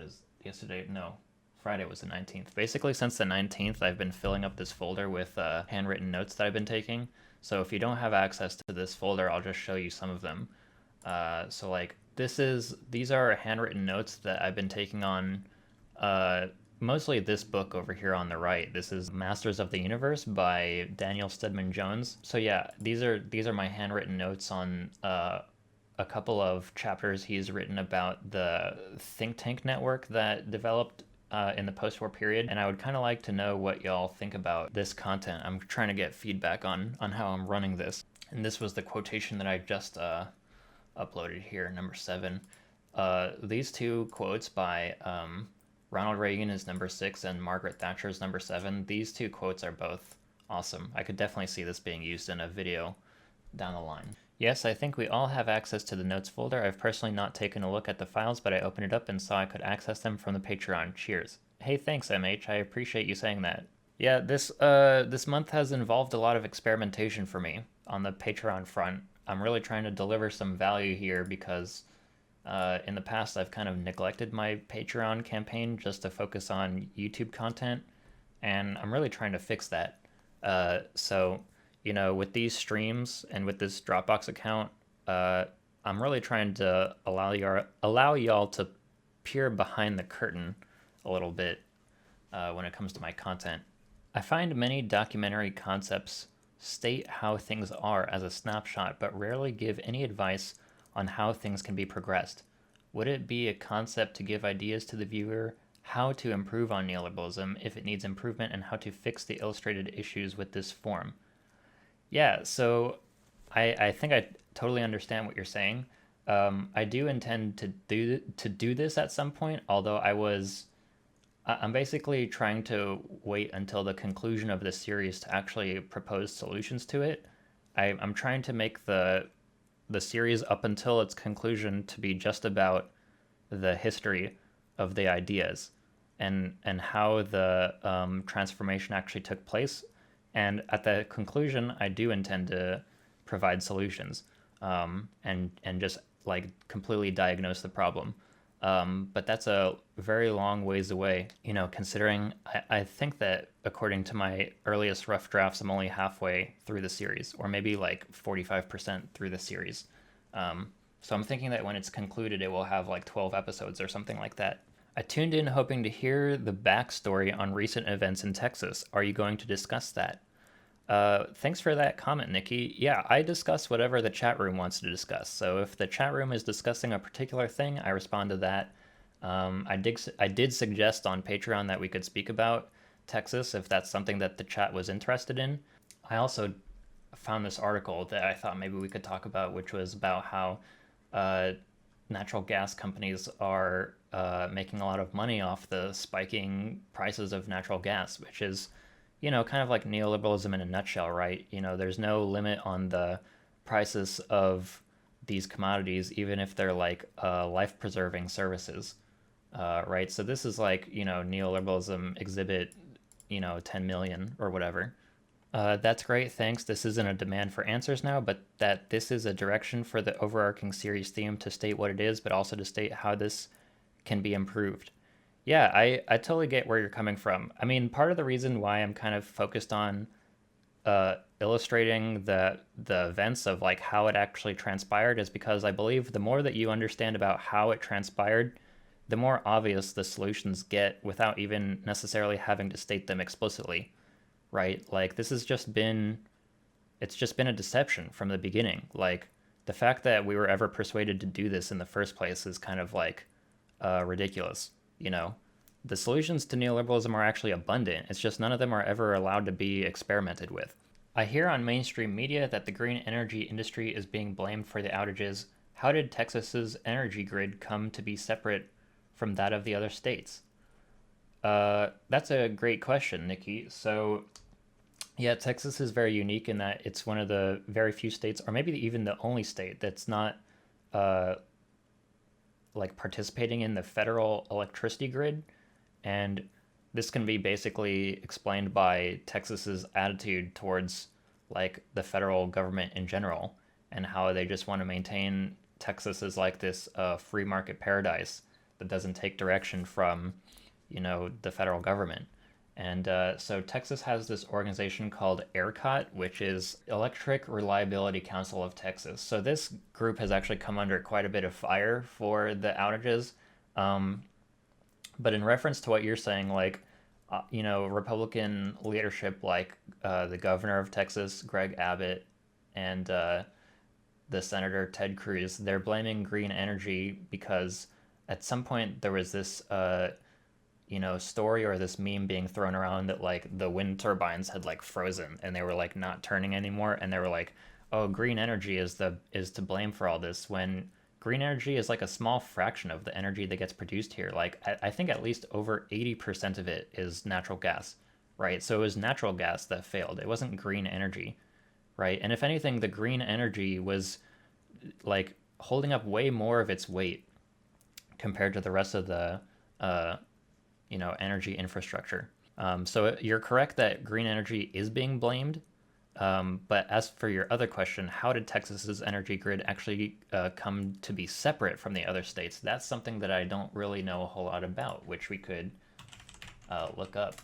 is yesterday? No, Friday was the 19th. Basically, since the 19th, I've been filling up this folder with handwritten notes that I've been taking. So if you don't have access to this folder, I'll just show you some of them. So like these are handwritten notes that I've been taking on mostly this book over here on the right. This is Masters of the Universe by Daniel Stedman Jones. So yeah, these are my handwritten notes on a couple of chapters he's written about the think tank network that developed in the post-war period, and I would kind of like to know what y'all think about this content. I'm trying to get feedback on how I'm running this. And this was the quotation that I just uploaded here, number 7. These two quotes by Ronald Reagan is number 6 and Margaret Thatcher is number 7. These two quotes are both awesome. I could definitely see this being used in a video down the line. Yes, I think we all have access to the notes folder. I've personally not taken a look at the files, but I opened it up and saw I could access them from the Patreon. Cheers. Hey, thanks, MH. I appreciate you saying that. Yeah, this month has involved a lot of experimentation for me on the Patreon front. I'm really trying to deliver some value here because in the past I've kind of neglected my Patreon campaign just to focus on YouTube content, and I'm really trying to fix that. So, with these streams and with this Dropbox account, I'm really trying to allow y'all to peer behind the curtain a little bit when it comes to my content. I find many documentary concepts state how things are as a snapshot, but rarely give any advice on how things can be progressed. Would it be a concept to give ideas to the viewer how to improve on neoliberalism if it needs improvement and how to fix the illustrated issues with this form? Yeah, so I think I totally understand what you're saying. I do intend to do this at some point, although I'm basically trying to wait until the conclusion of the series to actually propose solutions to it. I'm trying to make the series up until its conclusion to be just about the history of the ideas and how the transformation actually took place. And at the conclusion, I do intend to provide solutions and just like completely diagnose the problem. But that's a very long ways away, considering I think that according to my earliest rough drafts, I'm only halfway through the series, or maybe like 45% through the series. So I'm thinking that when it's concluded, it will have like 12 episodes or something like that. I tuned in hoping to hear the backstory on recent events in Texas. Are you going to discuss that? Thanks for that comment, Nikki. Yeah, I discuss whatever the chat room wants to discuss. So if the chat room is discussing a particular thing, I respond to that. I did suggest on Patreon that we could speak about Texas if that's something that the chat was interested in. I also found this article that I thought maybe we could talk about, which was about how uh, natural gas companies are making a lot of money off the spiking prices of natural gas, which is, kind of like neoliberalism in a nutshell, right? There's no limit on the prices of these commodities, even if they're like life preserving services, right? So this is like, neoliberalism exhibit, 10 million or whatever. That's great, thanks. This isn't a demand for answers now, but that this is a direction for the overarching series theme to state what it is, but also to state how this can be improved. Yeah, I totally get where you're coming from. I mean, part of the reason why I'm kind of focused on illustrating the events of like how it actually transpired is because I believe the more that you understand about how it transpired, the more obvious the solutions get without even necessarily having to state them explicitly, right? Like this has just been it's just been a deception from the beginning. Like the fact that we were ever persuaded to do this in the first place is kind of like ridiculous. You know, the solutions to neoliberalism are actually abundant. It's just none of them are ever allowed to be experimented with. I hear on mainstream media that the green energy industry is being blamed for the outages. How did Texas's energy grid come to be separate from that of the other states? That's a great question, Nikki. So, yeah, Texas is very unique in that it's one of the very few states, or maybe even the only state, that's not uh, like participating in the federal electricity grid. And this can be basically explained by Texas's attitude towards like the federal government in general and how they just want to maintain Texas as like this free market paradise that doesn't take direction from, the federal government. And so Texas has this organization called ERCOT, which is Electric Reliability Council of Texas. So this group has actually come under quite a bit of fire for the outages. Um, but in reference to what you're saying, like, Republican leadership, like the governor of Texas, Greg Abbott, and the senator Ted Cruz, they're blaming green energy because at some point there was this story or this meme being thrown around that like the wind turbines had like frozen and they were like not turning anymore, and they were like, oh, green energy is to blame for all this, when green energy is like a small fraction of the energy that gets produced here. Like I think at least over 80% of it is natural gas, right? So it was natural gas that failed. It wasn't green energy, right? And if anything, the green energy was like holding up way more of its weight compared to the rest of the uh, energy infrastructure. So you're correct that green energy is being blamed. But as for your other question, how did Texas's energy grid actually come to be separate from the other states? That's something that I don't really know a whole lot about, which we could look up.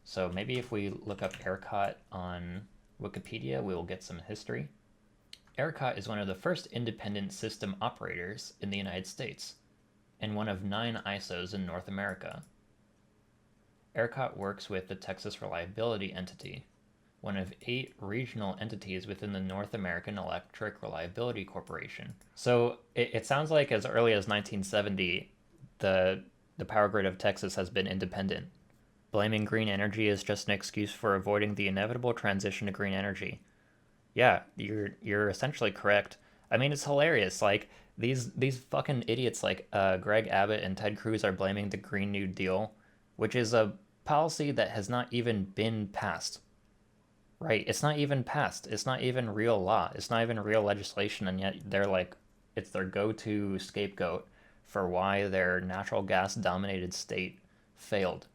So maybe if we look up ERCOT on Wikipedia, we will get some history. ERCOT is one of the first independent system operators in the United States and one of 9 ISOs in North America. ERCOT works with the Texas Reliability Entity, one of 8 regional entities within the North American Electric Reliability Corporation. So it sounds like as early as 1970, the power grid of Texas has been independent. Blaming green energy is just an excuse for avoiding the inevitable transition to green energy. Yeah, you're essentially correct. I mean, it's hilarious. Like these fucking idiots like Greg Abbott and Ted Cruz are blaming the Green New Deal, which is a policy that has not even been passed. Right? It's not even passed. It's not even real law. It's not even real legislation, and yet they're like, it's their go-to scapegoat for why their natural gas dominated state failed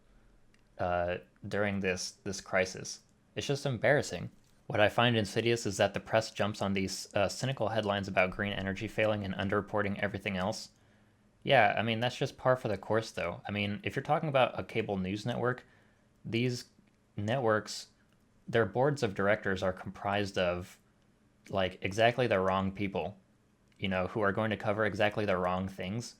during this crisis. It's just embarrassing. What I find insidious is that the press jumps on these cynical headlines about green energy failing and underreporting everything else. Yeah, I mean, that's just par for the course, though. I mean, if you're talking about a cable news network, these networks, their boards of directors are comprised of like exactly the wrong people, who are going to cover exactly the wrong things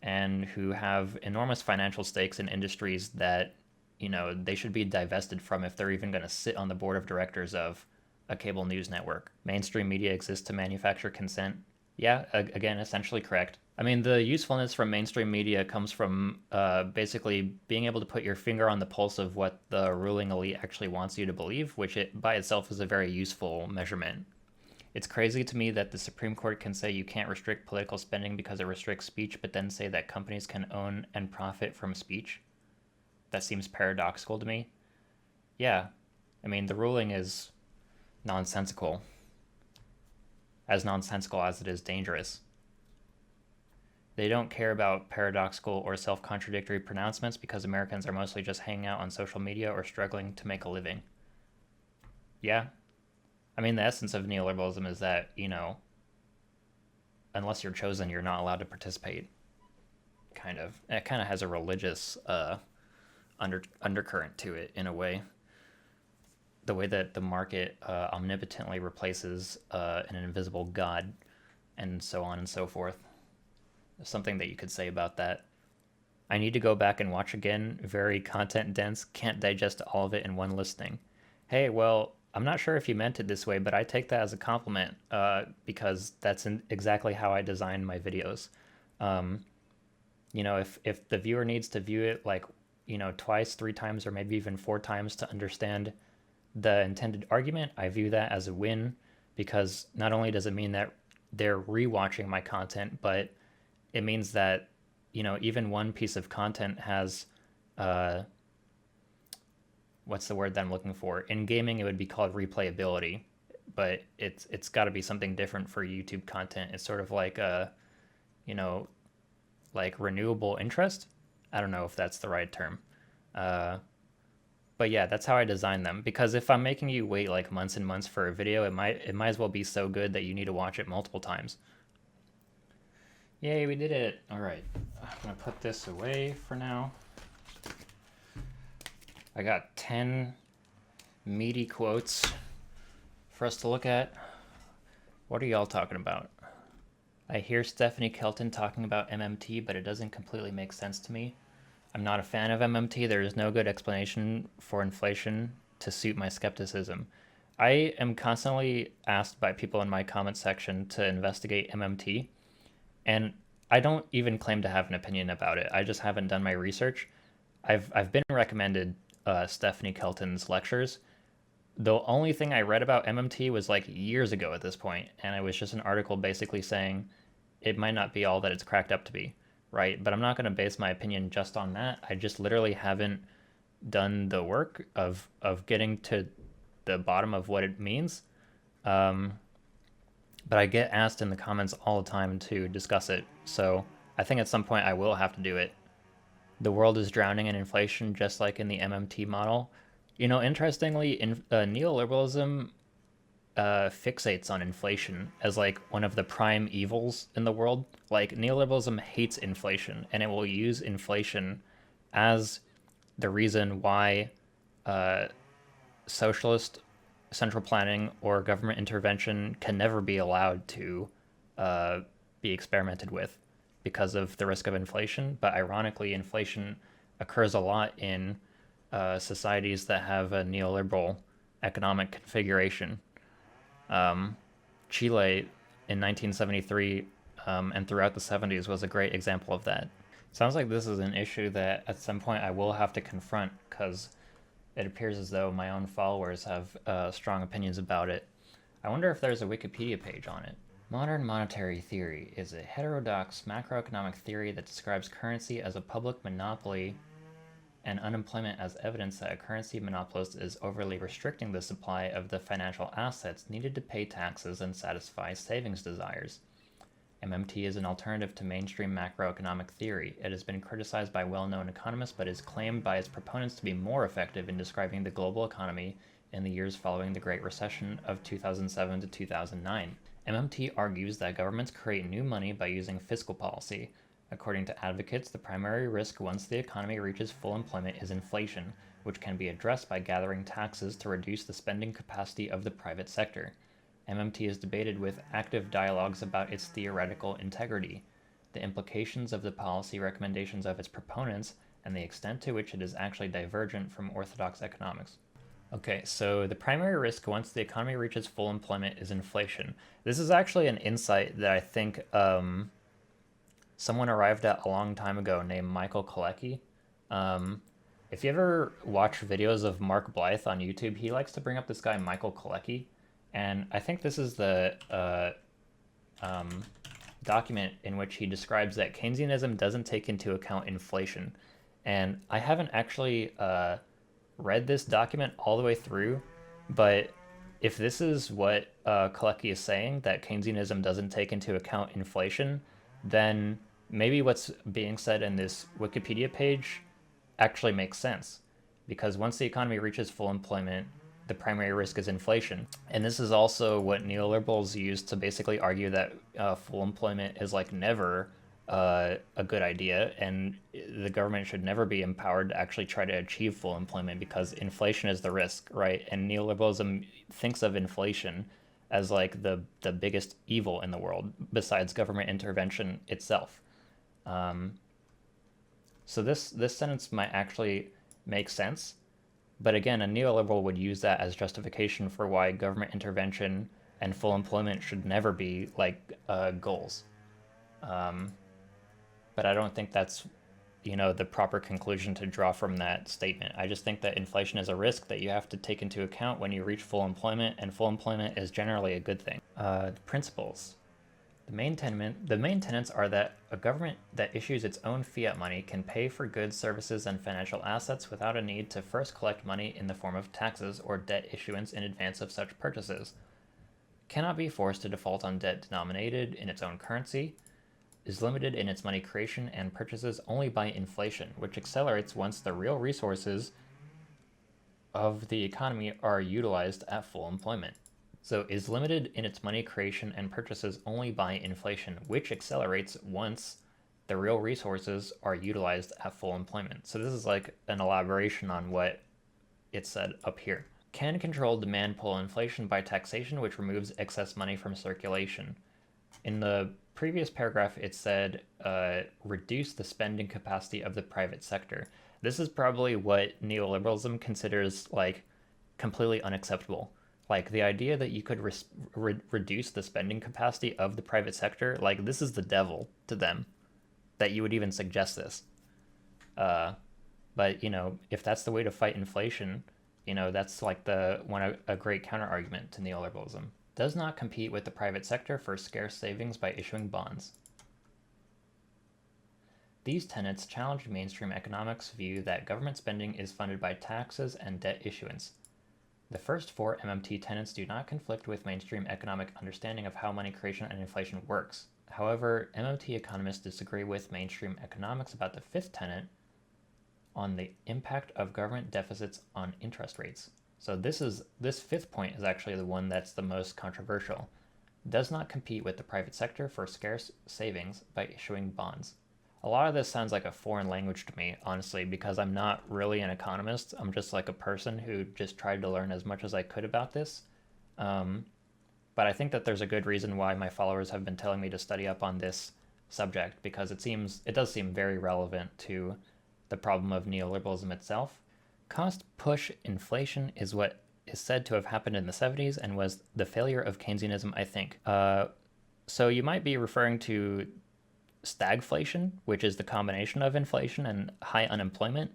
and who have enormous financial stakes in industries that they should be divested from if they're even going to sit on the board of directors of a cable news network. Mainstream media exists to manufacture consent. Yeah, again, essentially correct. I mean, the usefulness from mainstream media comes from basically being able to put your finger on the pulse of what the ruling elite actually wants you to believe, which it by itself is a very useful measurement. It's crazy to me that the Supreme Court can say you can't restrict political spending because it restricts speech, but then say that companies can own and profit from speech. That seems paradoxical to me. Yeah, I mean, the ruling is nonsensical, as nonsensical as it is dangerous. They don't care about paradoxical or self-contradictory pronouncements because Americans are mostly just hanging out on social media or struggling to make a living. Yeah. I mean, the essence of neoliberalism is that, unless you're chosen, you're not allowed to participate. Kind of. It kind of has a religious undercurrent to it in a way. The way that the market omnipotently replaces an invisible god, and so on and so forth. There's something that you could say about that. I need to go back and watch again. Very content dense. Can't digest all of it in one listening. Hey, well, I'm not sure if you meant it this way, but I take that as a compliment because that's exactly how I design my videos. If the viewer needs to view it like, twice, 3 times, or maybe even 4 times to understand the intended argument, I view that as a win because not only does it mean that they're rewatching my content, but it means that, even one piece of content has, what's the word that I'm looking for? In gaming, it would be called replayability, but it's got to be something different for YouTube content. It's sort of like like renewable interest. I don't know if that's the right term. But yeah, that's how I design them. Because if I'm making you wait like months and months for a video, it might as well be so good that you need to watch it multiple times. Yay, we did it. All right, I'm gonna put this away for now. I got 10 meaty quotes for us to look at. What are y'all talking about? I hear Stephanie Kelton talking about MMT, but it doesn't completely make sense to me. I'm not a fan of MMT. There is no good explanation for inflation to suit my skepticism. I am constantly asked by people in my comment section to investigate MMT, and I don't even claim to have an opinion about it. I just haven't done my research. I've been recommended Stephanie Kelton's lectures. The only thing I read about MMT was like years ago at this point, and it was just an article basically saying it might not be all that it's cracked up to be, right? But I'm not going to base my opinion just on that. I just literally haven't done the work of getting to the bottom of what it means. But I get asked in the comments all the time to discuss it, so I think at some point I will have to do it. The world is drowning in inflation, just like in the MMT model. Interestingly, neoliberalism fixates on inflation as like one of the prime evils in the world. Like neoliberalism hates inflation, and it will use inflation as the reason why socialist central planning or government intervention can never be allowed to be experimented with because of the risk of inflation. But ironically, inflation occurs a lot in societies that have a neoliberal economic configuration. Chile in 1973 and throughout the 70s was a great example of that. Sounds like this is an issue that at some point I will have to confront because it appears as though my own followers have strong opinions about it. I wonder if there's a Wikipedia page on it. Modern monetary theory is a heterodox macroeconomic theory that describes currency as a public monopoly and unemployment as evidence that a currency monopolist is overly restricting the supply of the financial assets needed to pay taxes and satisfy savings desires. MMT is an alternative to mainstream macroeconomic theory. It has been criticized by well-known economists, but is claimed by its proponents to be more effective in describing the global economy in the years following the Great Recession of 2007 to 2009. MMT argues that governments create new money by using fiscal policy. According to advocates, the primary risk once the economy reaches full employment is inflation, which can be addressed by gathering taxes to reduce the spending capacity of the private sector. MMT is debated with active dialogues about its theoretical integrity, the implications of the policy recommendations of its proponents, and the extent to which it is actually divergent from orthodox economics. Okay, so the primary risk once the economy reaches full employment is inflation. This is actually an insight that I think someone arrived at a long time ago named Michael Kalecki. If you ever watch videos of Mark Blythe on YouTube, he likes to bring up this guy Michael Kalecki. And I think this is the document in which he describes that Keynesianism doesn't take into account inflation. And I haven't actually read this document all the way through, but if this is what Kalecki is saying, that Keynesianism doesn't take into account inflation, then maybe what's being said in this Wikipedia page actually makes sense. Because once the economy reaches full employment, the primary risk is inflation. And this is also what neoliberals use to basically argue that full employment is like never a good idea, and the government should never be empowered to actually try to achieve full employment because inflation is the risk, right? And neoliberalism thinks of inflation as like the biggest evil in the world besides government intervention itself. So this sentence might actually make sense. But again, a neoliberal would use that as justification for why government intervention and full employment should never be like goals. But I don't think that's, the proper conclusion to draw from that statement. I just think that inflation is a risk that you have to take into account when you reach full employment, and full employment is generally a good thing. The principles. The main tenets are that a government that issues its own fiat money can pay for goods, services, and financial assets without a need to first collect money in the form of taxes or debt issuance in advance of such purchases, cannot be forced to default on debt denominated in its own currency, is limited in its money creation and purchases only by inflation, which accelerates once the real resources of the economy are utilized at full employment. So is limited in its money creation and purchases only by inflation, which accelerates once the real resources are utilized at full employment. So this is like an elaboration on what it said up here. Can control demand pull inflation by taxation, which removes excess money from circulation. In the previous paragraph, it said reduce the spending capacity of the private sector. This is probably what neoliberalism considers like completely unacceptable. Like the idea that you could reduce the spending capacity of the private sector, like this is the devil to them, that you would even suggest this. But if that's the way to fight inflation, that's like a great counter argument to neoliberalism. Does not compete with the private sector for scarce savings by issuing bonds. These tenets challenge mainstream economics' view that government spending is funded by taxes and debt issuance. The first four MMT tenets do not conflict with mainstream economic understanding of how money creation and inflation works. However, MMT economists disagree with mainstream economics about the fifth tenet on the impact of government deficits on interest rates. So this fifth point is actually the one that's the most controversial. Does not compete with the private sector for scarce savings by issuing bonds. A lot of this sounds like a foreign language to me, honestly, because I'm not really an economist. I'm just like a person who just tried to learn as much as I could about this. But I think that there's a good reason why my followers have been telling me to study up on this subject, because it does seem very relevant to the problem of neoliberalism itself. Cost push inflation is what is said to have happened in the 70s and was the failure of Keynesianism, I think. So you might be referring to stagflation, which is the combination of inflation and high unemployment.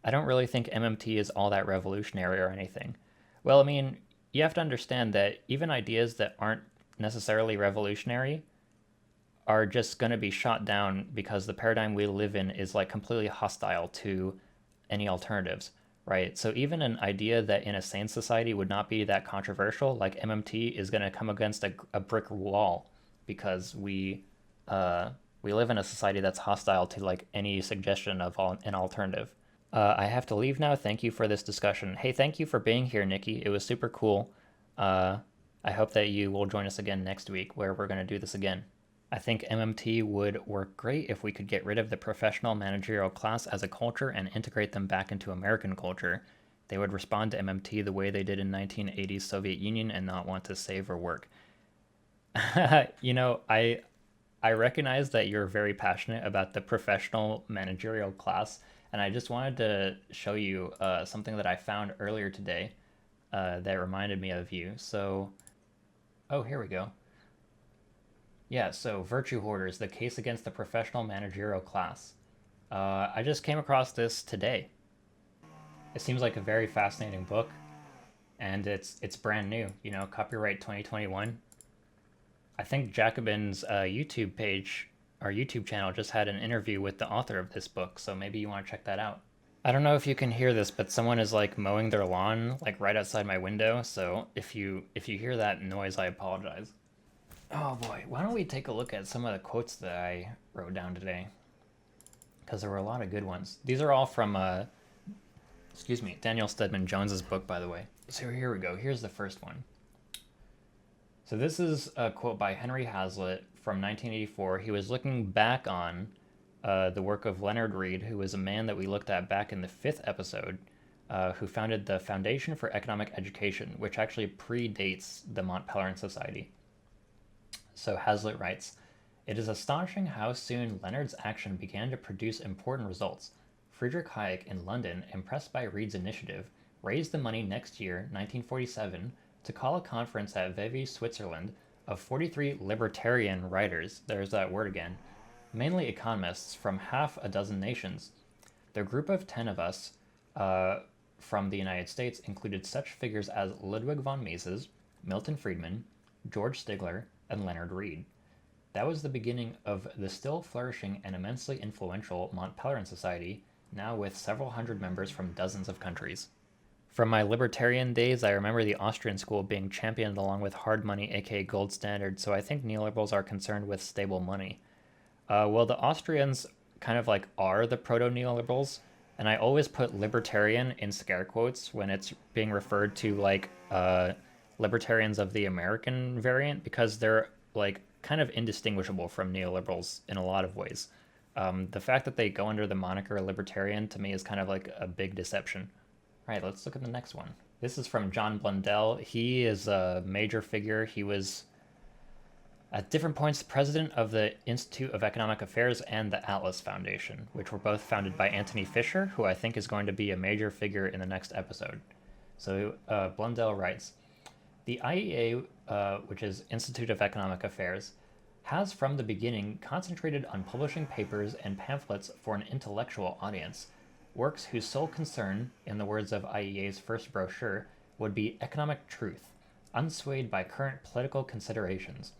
I don't really think MMT is all that revolutionary or anything. Well, I mean, you have to understand that even ideas that aren't necessarily revolutionary are just going to be shot down because the paradigm we live in is like completely hostile to any alternatives, right? So even an idea that in a sane society would not be that controversial, like MMT, is going to come against a brick wall because we live in a society that's hostile to like any suggestion of an alternative. I have to leave now. Thank you for this discussion. Hey, thank you for being here, Nikki. It was super cool. Uh, I hope that you will join us again next week where we're going to do this again. I think MMT would work great if we could get rid of the professional managerial class as a culture and integrate them back into American culture. They would respond to MMT the way they did in 1980s Soviet Union and not want to save or work. You know, I recognize that you're very passionate about the professional managerial class, and I just wanted to show you something that I found earlier today that reminded me of you. So, oh, here we go. Yeah, so Virtue Hoarders, the case against the professional managerial class. I just came across this today. It seems like a very fascinating book, and it's brand new, you know, copyright 2021. I think Jacobin's YouTube page, our YouTube channel, just had an interview with the author of this book, so maybe you want to check that out. I don't know if you can hear this, but someone is like mowing their lawn like right outside my window, so if you hear that noise, I apologize. Oh boy, why don't we take a look at some of the quotes that I wrote down today? Because there were a lot of good ones. These are all from, excuse me, Daniel Stedman Jones's book, by the way. So here we go. Here's the first one. So this is a quote by Henry Hazlitt from 1984. He was looking back on the work of Leonard Read, who was a man that we looked at back in the 5th episode, who founded the Foundation for Economic Education, which actually predates the Montpellerin Society. So Hazlitt writes, "It is astonishing how soon Leonard's action began to produce important results. Friedrich Hayek in London, impressed by Read's initiative, raised the money next year, 1947, to call a conference at Vevey, Switzerland, of 43 libertarian writers, there's that word again, mainly economists from half a dozen nations. The group of 10 of us from the United States included such figures as Ludwig von Mises, Milton Friedman, George Stigler, and Leonard Read. That was the beginning of the still flourishing and immensely influential Montpellerin Society, now with several hundred members from dozens of countries. From my libertarian days, I remember the Austrian school being championed along with hard money, aka gold standard, so I think neoliberals are concerned with stable money. Well, the Austrians kind of like are the proto-neoliberals, and I always put libertarian in scare quotes when it's being referred to like libertarians of the American variant, because they're like kind of indistinguishable from neoliberals in a lot of ways. The fact that they go under the moniker libertarian to me is kind of like a big deception. All right, let's look at the next one. This is from John Blundell. He is a major figure. He was at different points president of the Institute of Economic Affairs and the Atlas Foundation, which were both founded by Anthony Fisher, who I think is going to be a major figure in the next episode. So Blundell writes, "The IEA, which is Institute of Economic Affairs, has from the beginning concentrated on publishing papers and pamphlets for an intellectual audience, works whose sole concern, in the words of IEA's first brochure, would be economic truth, unswayed by current political considerations.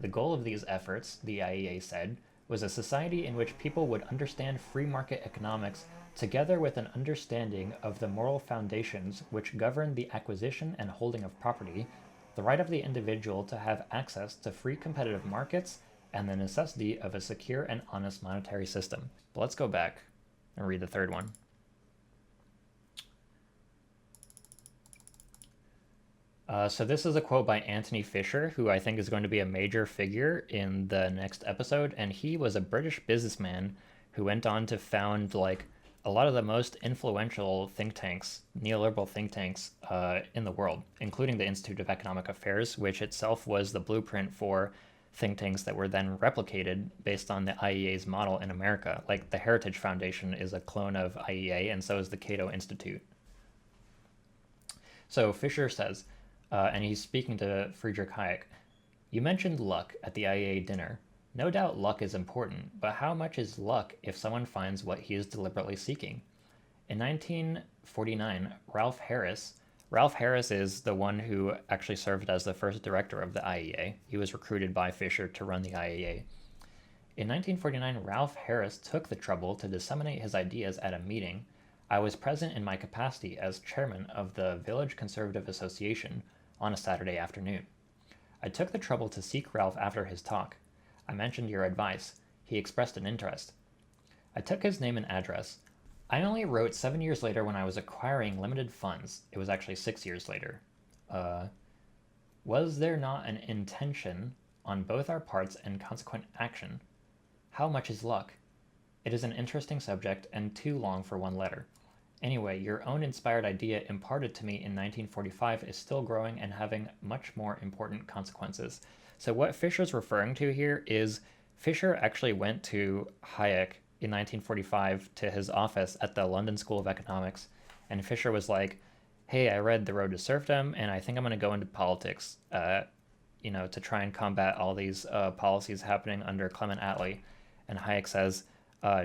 The goal of these efforts, the IEA said, was a society in which people would understand free market economics together with an understanding of the moral foundations which govern the acquisition and holding of property, the right of the individual to have access to free competitive markets, and the necessity of a secure and honest monetary system." But let's go back and read the third one. So this is a quote by Anthony Fisher, who I think is going to be a major figure in the next episode, and he was a British businessman who went on to found like a lot of the most influential think tanks, neoliberal think tanks in the world, including the Institute of Economic Affairs, which itself was the blueprint for think tanks that were then replicated based on the IEA's model in America. Like the Heritage Foundation is a clone of IEA, and so is the Cato Institute. So Fisher says, and he's speaking to Friedrich Hayek, you mentioned luck at the IEA dinner. No doubt luck is important, but how much is luck if someone finds what he is deliberately seeking? In 1949, Ralph Harris is the one who actually served as the first director of the IEA. He was recruited by Fisher to run the IEA. In 1949, Ralph Harris took the trouble to disseminate his ideas at a meeting. I was present in my capacity as chairman of the Village Conservative Association on a Saturday afternoon. I took the trouble to seek Ralph after his talk. I mentioned your advice. He expressed an interest. I took his name and address. I only wrote 7 years later when I was acquiring limited funds. It was actually 6 years later. Was there not an intention on both our parts and consequent action? How much is luck? It is an interesting subject and too long for one letter. Anyway, your own inspired idea imparted to me in 1945 is still growing and having much more important consequences. So what Fisher's referring to here is Fisher actually went to Hayek in 1945 to his office at the London School of Economics, and Fisher was like, hey, I read The Road to Serfdom, and I think I'm going to go into politics, to try and combat all these policies happening under Clement Attlee. And Hayek says,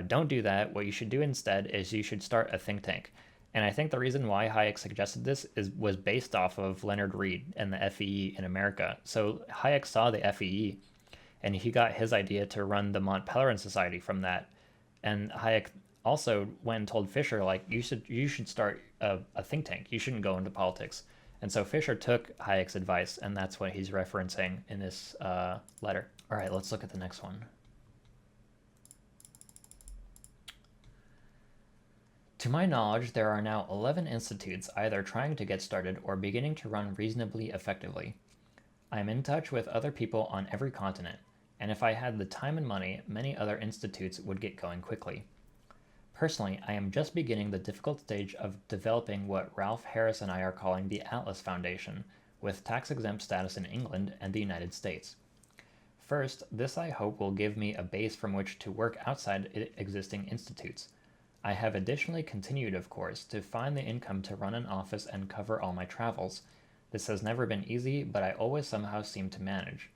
don't do that. What you should do instead is you should start a think tank. And I think the reason why Hayek suggested this was based off of Leonard Read and the FEE in America. So Hayek saw the FEE, and he got his idea to run the Montpellerin Society from that. And Hayek also went and told Fisher, like, you should start a think tank. You shouldn't go into politics. And so Fisher took Hayek's advice, and that's what he's referencing in this letter. All right, let's look at the next one. To my knowledge, there are now 11 institutes either trying to get started or beginning to run reasonably effectively. I am in touch with other people on every continent, and if I had the time and money, many other institutes would get going quickly. Personally, I am just beginning the difficult stage of developing what Ralph Harris and I are calling the Atlas Foundation, with tax-exempt status in England and the United States. First, this I hope will give me a base from which to work outside existing institutes. I have additionally continued, of course, to find the income to run an office and cover all my travels. This has never been easy, but I always somehow seem to manage.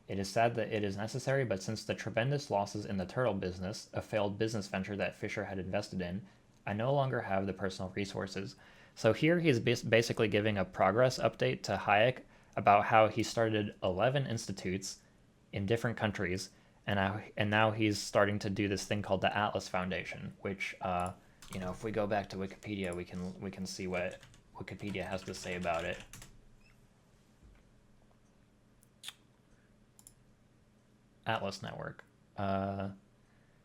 It is sad that it is necessary, but since the tremendous losses in the turtle business, a failed business venture that Fisher had invested in, I no longer have the personal resources. So here he's basically giving a progress update to Hayek about how he started 11 institutes in different countries, and now he's starting to do this thing called the Atlas Foundation, which, if we go back to Wikipedia, we can see what Wikipedia has to say about it. Atlas Network,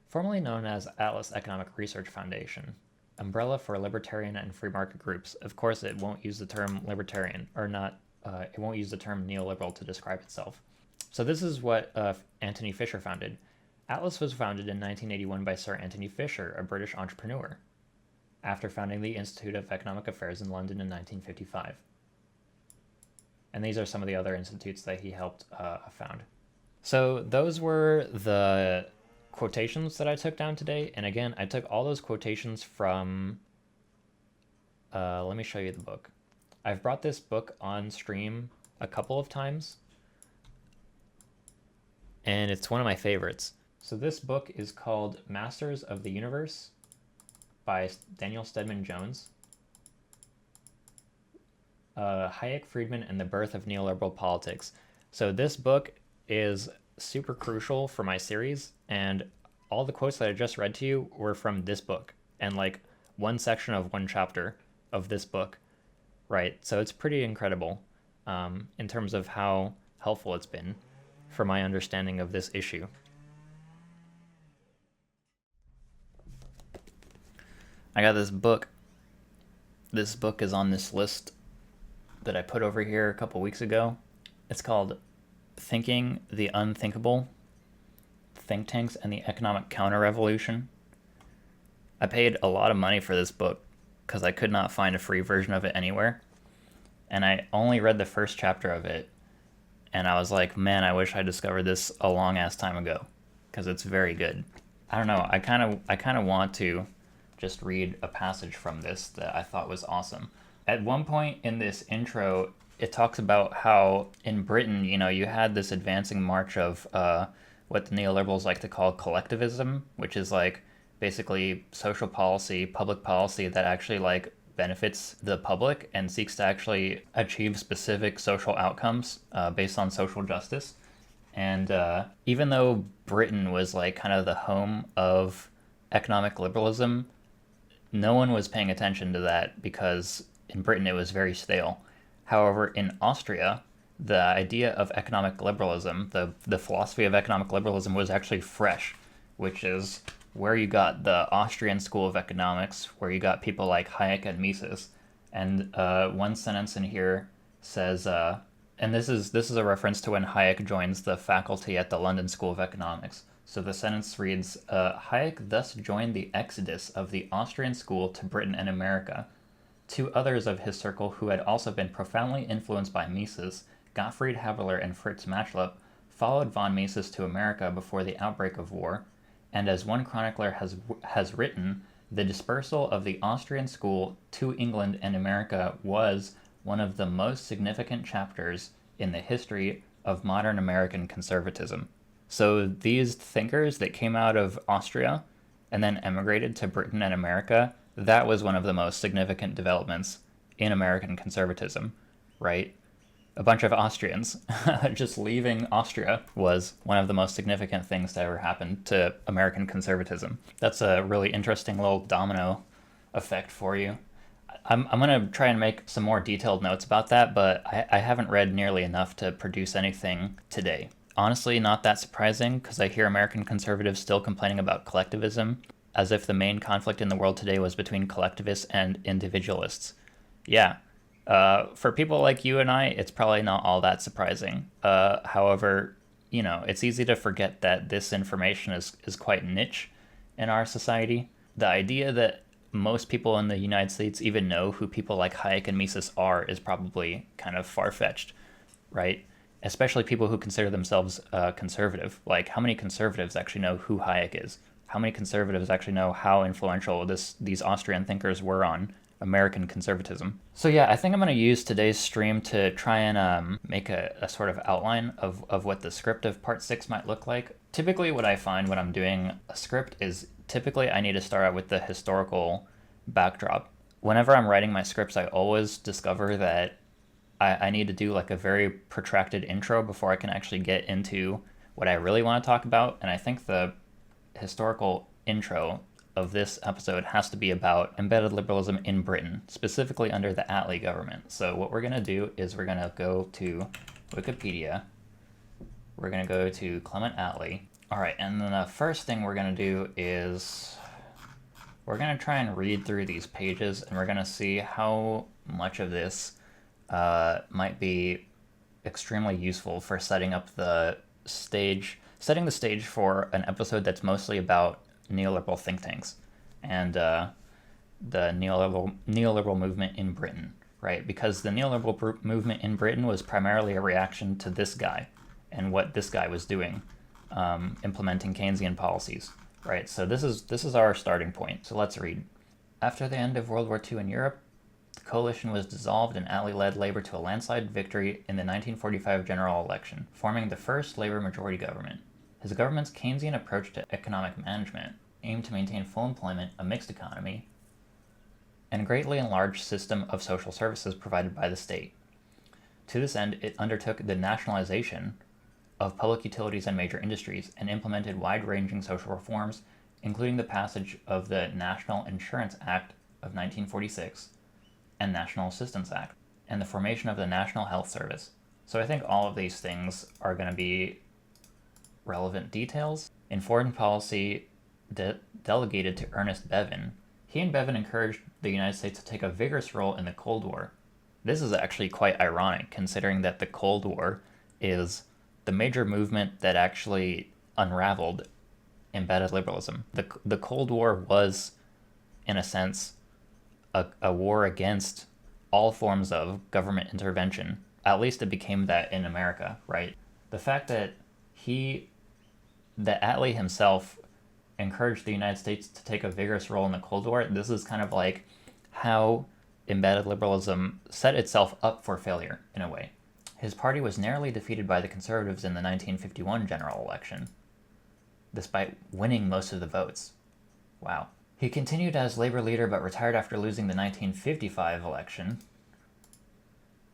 formerly known as Atlas Economic Research Foundation, umbrella for libertarian and free market groups. Of course, it won't use the term libertarian, or not. It won't use the term neoliberal to describe itself. So this is what Anthony Fisher founded. Atlas was founded in 1981 by Sir Anthony Fisher, a British entrepreneur, after founding the Institute of Economic Affairs in London in 1955. And these are some of the other institutes that he helped found. So those were the quotations that I took down today. And again, I took all those quotations from, let me show you the book. I've brought this book on stream a couple of times, and it's one of my favorites. So this book is called Masters of the Universe by Daniel Stedman Jones. Hayek, Friedman, and the Birth of Neoliberal Politics. So this book is super crucial for my series, and all the quotes that I just read to you were from this book, and like one section of one chapter of this book, right? So it's pretty incredible in terms of how helpful it's been for my understanding of this issue. I got this book. This book is on this list that I put over here a couple weeks ago. It's called Thinking the Unthinkable, Think Tanks and the Economic Counter-Revolution. I paid a lot of money for this book because I could not find a free version of it anywhere. And I only read the first chapter of it, and I was like, man, I wish I discovered this a long-ass time ago, because it's very good. I don't know, I kind of want to just read a passage from this that I thought was awesome. At one point in this intro, it talks about how in Britain, you had this advancing march of what the neoliberals like to call collectivism, which is like basically social policy, public policy that actually like benefits the public and seeks to actually achieve specific social outcomes based on social justice. And even though Britain was like kind of the home of economic liberalism, no one was paying attention to that because in Britain it was very stale. However, in Austria, the idea of economic liberalism, the philosophy of economic liberalism was actually fresh, which is where you got the Austrian school of economics, where you got people like Hayek and Mises. And one sentence in here says, and this is a reference to when Hayek joins the faculty at the London School of Economics. So the sentence reads, Hayek thus joined the exodus of the Austrian school to Britain and America. Two others of his circle who had also been profoundly influenced by Mises, Gottfried Haberler and Fritz Matschlup, followed von Mises to America before the outbreak of war, and as one chronicler has written, the dispersal of the Austrian school to England and America was one of the most significant chapters in the history of modern American conservatism. So these thinkers that came out of Austria and then emigrated to Britain and America, that was one of the most significant developments in American conservatism, right? A bunch of Austrians just leaving Austria was one of the most significant things to ever happen to American conservatism. That's a really interesting little domino effect for you. I'm going to try and make some more detailed notes about that, but I haven't read nearly enough to produce anything today. Honestly, not that surprising, because I hear American conservatives still complaining about collectivism, as if the main conflict in the world today was between collectivists and individualists. Yeah, for people like you and I, it's probably not all that surprising. However, it's easy to forget that this information is quite niche in our society. The idea that most people in the United States even know who people like Hayek and Mises are is probably kind of far-fetched, right? Especially people who consider themselves conservative. Like, how many conservatives actually know who Hayek is? How many conservatives actually know how influential these Austrian thinkers were on American conservatism? So yeah, I think I'm going to use today's stream to try and make a sort of outline of what the script of part 6 might look like. Typically what I find when I'm doing a script is typically I need to start out with the historical backdrop. Whenever I'm writing my scripts, I always discover that I need to do like a very protracted intro before I can actually get into what I really want to talk about. And I think the historical intro of this episode has to be about embedded liberalism in Britain, specifically under the Attlee government. So what we're going to do is we're going to go to Wikipedia. We're going to go to Clement Attlee. All right, and then the first thing we're going to do is we're going to try and read through these pages, and we're going to see how much of this might be extremely useful for setting the stage for an episode that's mostly about neoliberal think tanks and the neoliberal movement in Britain, right? Because the neoliberal movement in Britain was primarily a reaction to this guy and what this guy was doing, implementing Keynesian policies, right? So this is our starting point. So let's read. After the end of World War II in Europe, the coalition was dissolved and Attlee led Labour to a landslide victory in the 1945 general election, forming the first Labour majority government. His government's Keynesian approach to economic management aimed to maintain full employment, a mixed economy, and a greatly enlarged system of social services provided by the state. To this end, it undertook the nationalization of public utilities and major industries and implemented wide-ranging social reforms, including the passage of the National Insurance Act of 1946 and National Assistance Act, and the formation of the National Health Service. So I think all of these things are going to be relevant details. In foreign policy delegated to Ernest Bevin, he and Bevin encouraged the United States to take a vigorous role in the Cold War. This is actually quite ironic, considering that the Cold War is the major movement that actually unraveled embedded liberalism. The Cold War was, in a sense, a war against all forms of government intervention. At least it became that in America, right? The fact that Attlee himself encouraged the United States to take a vigorous role in the Cold War, this is kind of like how embedded liberalism set itself up for failure, in a way. His party was narrowly defeated by the Conservatives in the 1951 general election, despite winning most of the votes. Wow. He continued as Labour leader but retired after losing the 1955 election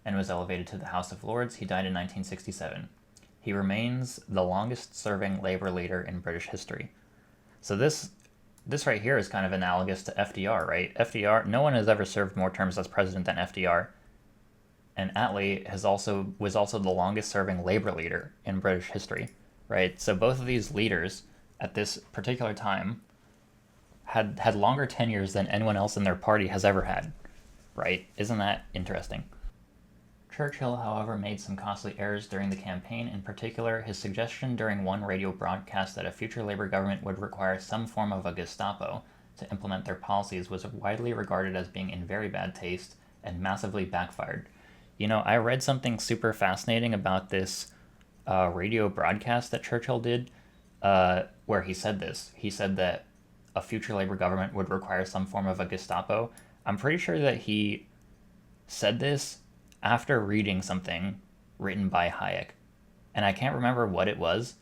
and was elevated to the House of Lords. He died in 1967. He remains the longest-serving Labour leader in British history. So this right here is kind of analogous to FDR, right? FDR, no one has ever served more terms as president than FDR. And Attlee was also the longest-serving Labour leader in British history, right? So both of these leaders at this particular time had longer tenures than anyone else in their party has ever had, right? Isn't that interesting? Churchill, however, made some costly errors during the campaign. In particular, his suggestion during one radio broadcast that a future Labour government would require some form of a Gestapo to implement their policies was widely regarded as being in very bad taste and massively backfired. You know, I read something super fascinating about this radio broadcast that Churchill did, where he said this. He said that a future Labour government would require some form of a Gestapo. I'm pretty sure that he said this after reading something written by Hayek. And I can't remember what it was,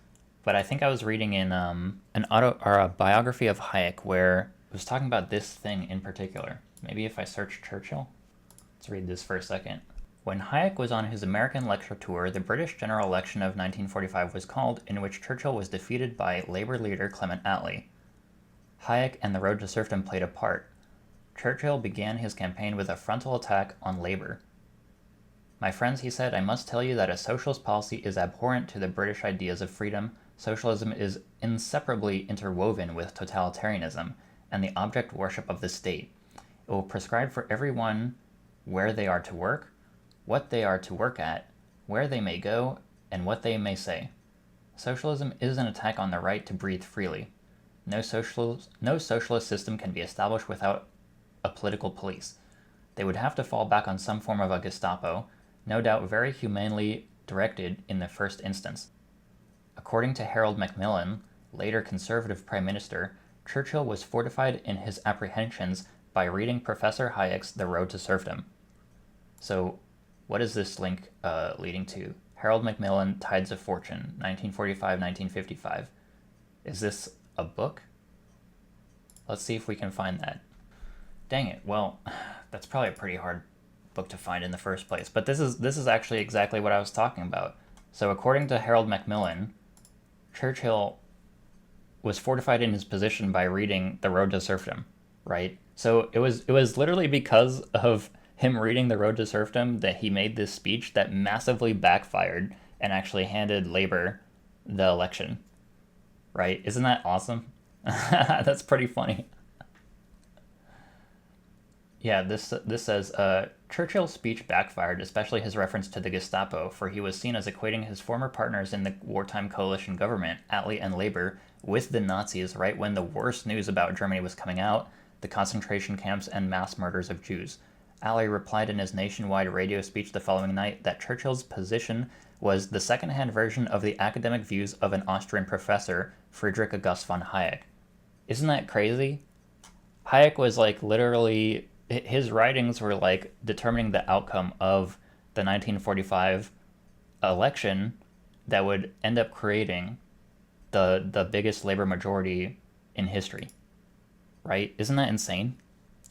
but I think I was reading in a biography of Hayek where it was talking about this thing in particular. Maybe if I search Churchill? Let's read this for a second. When Hayek was on his American lecture tour, the British general election of 1945 was called, in which Churchill was defeated by Labour leader Clement Attlee. Hayek and the road to serfdom played a part. Churchill began his campaign with a frontal attack on Labour. My friends, he said, I must tell you that a socialist policy is abhorrent to the British ideas of freedom. Socialism is inseparably interwoven with totalitarianism and the object worship of the state. It will prescribe for everyone where they are to work, what they are to work at, where they may go, and what they may say. Socialism is an attack on the right to breathe freely. No socialist system can be established without a political police. They would have to fall back on some form of a Gestapo, no doubt very humanely directed in the first instance. According to Harold Macmillan, later Conservative Prime Minister, Churchill was fortified in his apprehensions by reading Professor Hayek's The Road to Serfdom. So, what is this link leading to? Harold Macmillan, Tides of Fortune, 1945-1955. Is this a book? Let's see if we can find that. Dang it, well, that's probably a pretty hard book to find in the first place. But this is actually exactly what I was talking about. So according to Harold Macmillan, Churchill was fortified in his position by reading The Road to Serfdom, right? So it was literally because of him reading The Road to Serfdom that he made this speech that massively backfired and actually handed Labour the election, right? Isn't that awesome? That's pretty funny. Yeah, this says, Churchill's speech backfired, especially his reference to the Gestapo, for he was seen as equating his former partners in the wartime coalition government, Attlee and Labour, with the Nazis right when the worst news about Germany was coming out, the concentration camps and mass murders of Jews. Attlee replied in his nationwide radio speech the following night that Churchill's position was the second-hand version of the academic views of an Austrian professor, Friedrich August von Hayek. Isn't that crazy? Hayek was like literally... his writings were like determining the outcome of the 1945 election that would end up creating the biggest labor majority in history, right? Isn't that insane?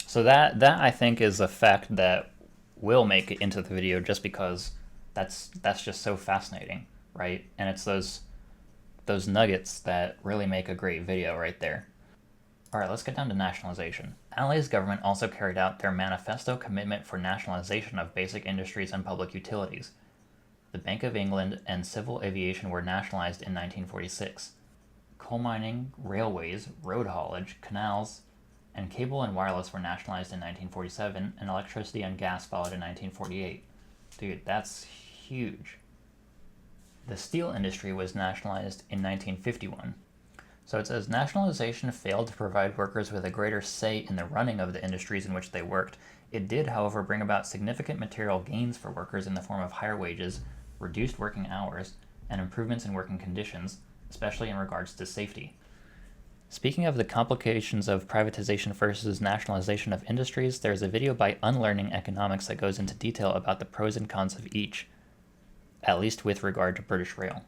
So that I think is a fact that will make it into the video just because that's just so fascinating, right? And it's those nuggets that really make a great video right there. All right, let's get down to nationalization. Attlee's government also carried out their manifesto commitment for nationalization of basic industries and public utilities. The Bank of England and civil aviation were nationalized in 1946. Coal mining, railways, road haulage, canals, and cable and wireless were nationalized in 1947, and electricity and gas followed in 1948. Dude, that's huge. The steel industry was nationalized in 1951. So it says, nationalization failed to provide workers with a greater say in the running of the industries in which they worked. It did, however, bring about significant material gains for workers in the form of higher wages, reduced working hours, and improvements in working conditions, especially in regards to safety. Speaking of the complications of privatization versus nationalization of industries, there's a video by Unlearning Economics that goes into detail about the pros and cons of each, at least with regard to British Rail.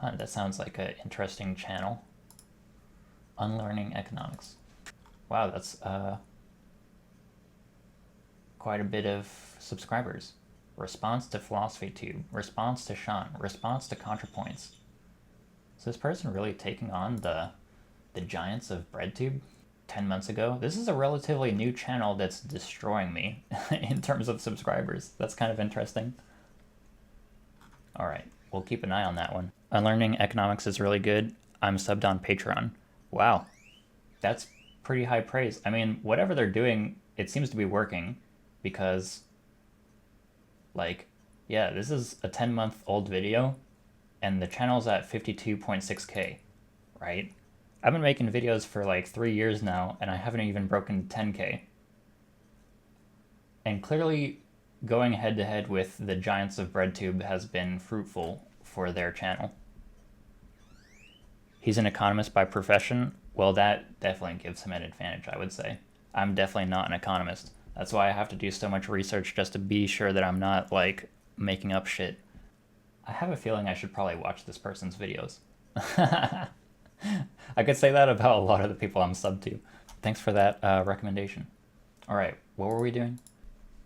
That sounds like an interesting channel. Unlearning Economics. Wow, that's quite a bit of subscribers. Response to Philosophy Tube, response to Sean, response to ContraPoints. Is this person really taking on the giants of BreadTube 10 months ago? This is a relatively new channel that's destroying me in terms of subscribers. That's kind of interesting. Alright, we'll keep an eye on that one. Unlearning Economics is really good. I'm subbed on Patreon. Wow, that's pretty high praise. I mean, whatever they're doing, it seems to be working because, like, yeah, this is a 10-month-old video and the channel's at 52.6k, right? I've been making videos for like 3 years now and I haven't even broken 10k. And clearly going head to head with the giants of BreadTube has been fruitful for their channel. He's an economist by profession. Well, that definitely gives him an advantage, I would say. I'm definitely not an economist. That's why I have to do so much research just to be sure that I'm not, like, making up shit. I have a feeling I should probably watch this person's videos. I could say that about a lot of the people I'm subbed to. Thanks for that recommendation. Alright, what were we doing?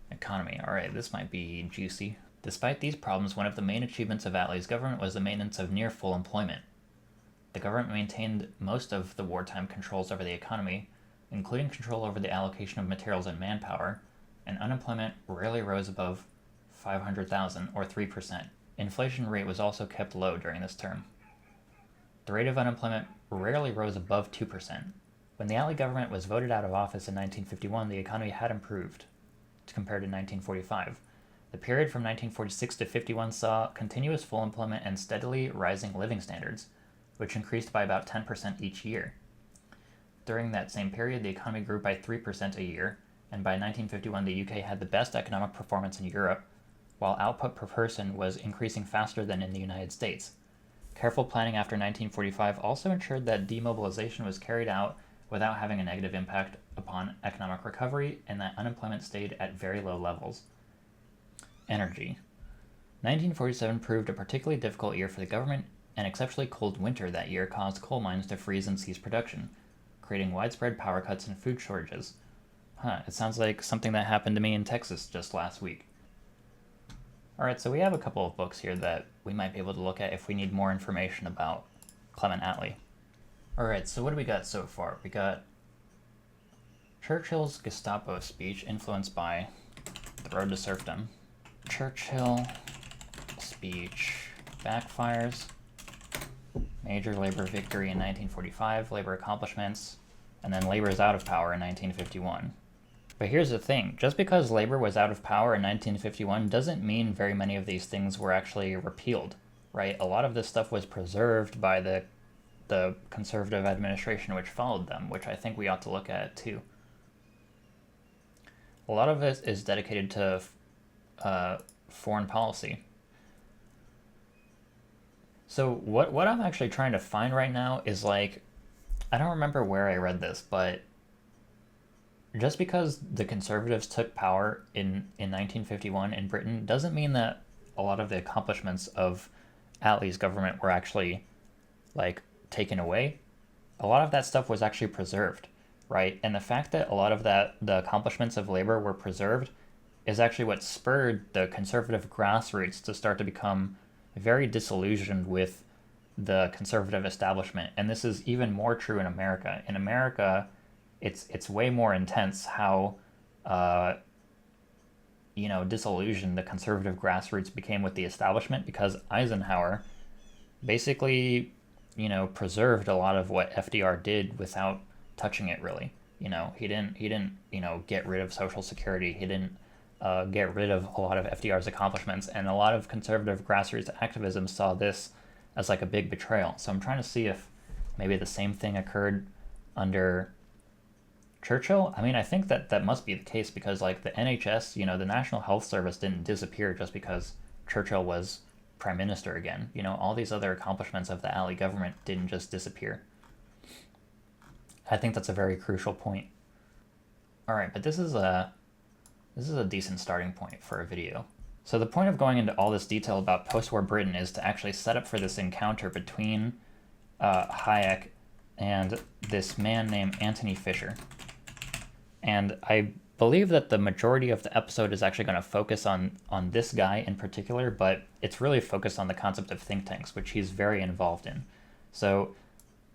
Economy. Alright, this might be juicy. Despite these problems, one of the main achievements of Attlee's government was the maintenance of near full employment. The government maintained most of the wartime controls over the economy, including control over the allocation of materials and manpower, and unemployment rarely rose above 500,000 or 3%. Inflation rate was also kept low during this term. The rate of unemployment rarely rose above 2%. When the Attlee government was voted out of office in 1951, the economy had improved compared to 1945. The period from 1946 to 51 saw continuous full employment and steadily rising living standards, which increased by about 10% each year. During that same period, the economy grew by 3% a year, and by 1951 the UK had the best economic performance in Europe, while output per person was increasing faster than in the United States. Careful planning after 1945 also ensured that demobilization was carried out without having a negative impact upon economic recovery, and that unemployment stayed at very low levels. Energy. 1947 proved a particularly difficult year for the government. An exceptionally cold winter that year caused coal mines to freeze and cease production, creating widespread power cuts and food shortages. It sounds like something that happened to me in Texas just last week. Alright, so we have a couple of books here that we might be able to look at if we need more information about Clement Attlee. Alright, so what do we got so far? We got Churchill's Gestapo speech influenced by The Road to Serfdom. Churchill speech backfires. Major labor victory in 1945, labor accomplishments, and then labor is out of power in 1951. But here's the thing, just because labor was out of power in 1951 doesn't mean very many of these things were actually repealed, right? A lot of this stuff was preserved by the conservative administration which followed them, which I think we ought to look at too. A lot of it is dedicated to foreign policy. So what I'm actually trying to find right now is, like, I don't remember where I read this, but just because the conservatives took power in 1951 in Britain doesn't mean that a lot of the accomplishments of Attlee's government were actually, like, taken away. A lot of that stuff was actually preserved, right? And the fact that a lot of the accomplishments of labor were preserved is actually what spurred the conservative grassroots to start to become very disillusioned with the conservative establishment. And this is even more true in America. In America, it's way more intense how disillusioned the conservative grassroots became with the establishment, because Eisenhower basically, preserved a lot of what FDR did without touching it really. He didn't get rid of Social Security. He didn't get rid of a lot of FDR's accomplishments, and a lot of conservative grassroots activism saw this as like a big betrayal. So I'm trying to see if maybe the same thing occurred under Churchill. I mean, I think that must be the case, because like the NHS, the National Health Service didn't disappear just because Churchill was prime minister again. All these other accomplishments of the Attlee government didn't just disappear. I think that's a very crucial point. All right, but this is a decent starting point for a video. So the point of going into all this detail about post-war Britain is to actually set up for this encounter between Hayek and this man named Anthony Fisher. And I believe that the majority of the episode is actually going to focus on this guy in particular, but it's really focused on the concept of think tanks, which he's very involved in. So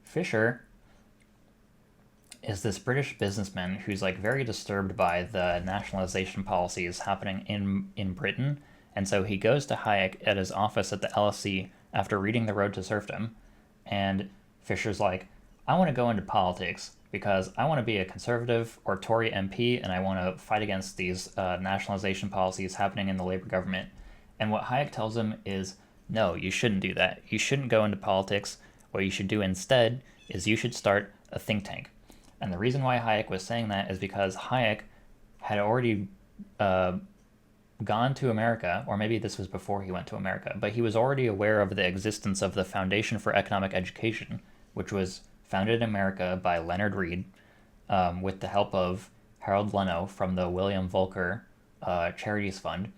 Fisher is this British businessman who's like very disturbed by the nationalization policies happening in Britain. And so he goes to Hayek at his office at the LSE after reading The Road to Serfdom. And Fisher's like, I want to go into politics because I want to be a conservative or Tory MP and I want to fight against these nationalization policies happening in the Labour government. And what Hayek tells him is, no, you shouldn't do that. You shouldn't go into politics. What you should do instead is you should start a think tank. And the reason why Hayek was saying that is because Hayek had already gone to America, or maybe this was before he went to America, but he was already aware of the existence of the Foundation for Economic Education, which was founded in America by Leonard Read with the help of Harold Leno from the William Volcker Charities Fund.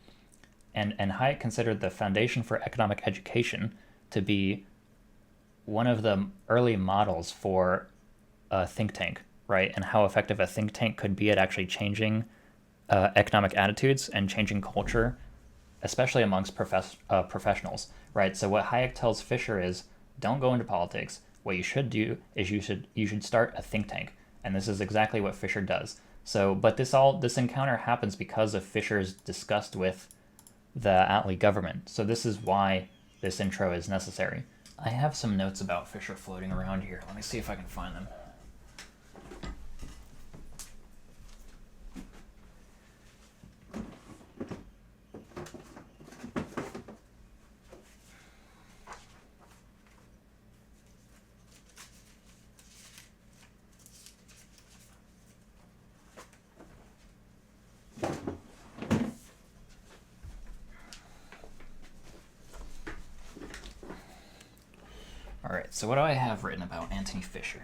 And Hayek considered the Foundation for Economic Education to be one of the early models for a think tank, right? And how effective a think tank could be at actually changing economic attitudes and changing culture, especially amongst professionals, right? So what Hayek tells Fisher is, don't go into politics. What you should do is you should start a think tank, and this is exactly what Fisher does. So, but this encounter happens because of Fisher's disgust with the Attlee government. So this is why this intro is necessary. I have some notes about Fisher floating around here. Let me see if I can find them. Alright, so what do I have written about Anthony Fisher?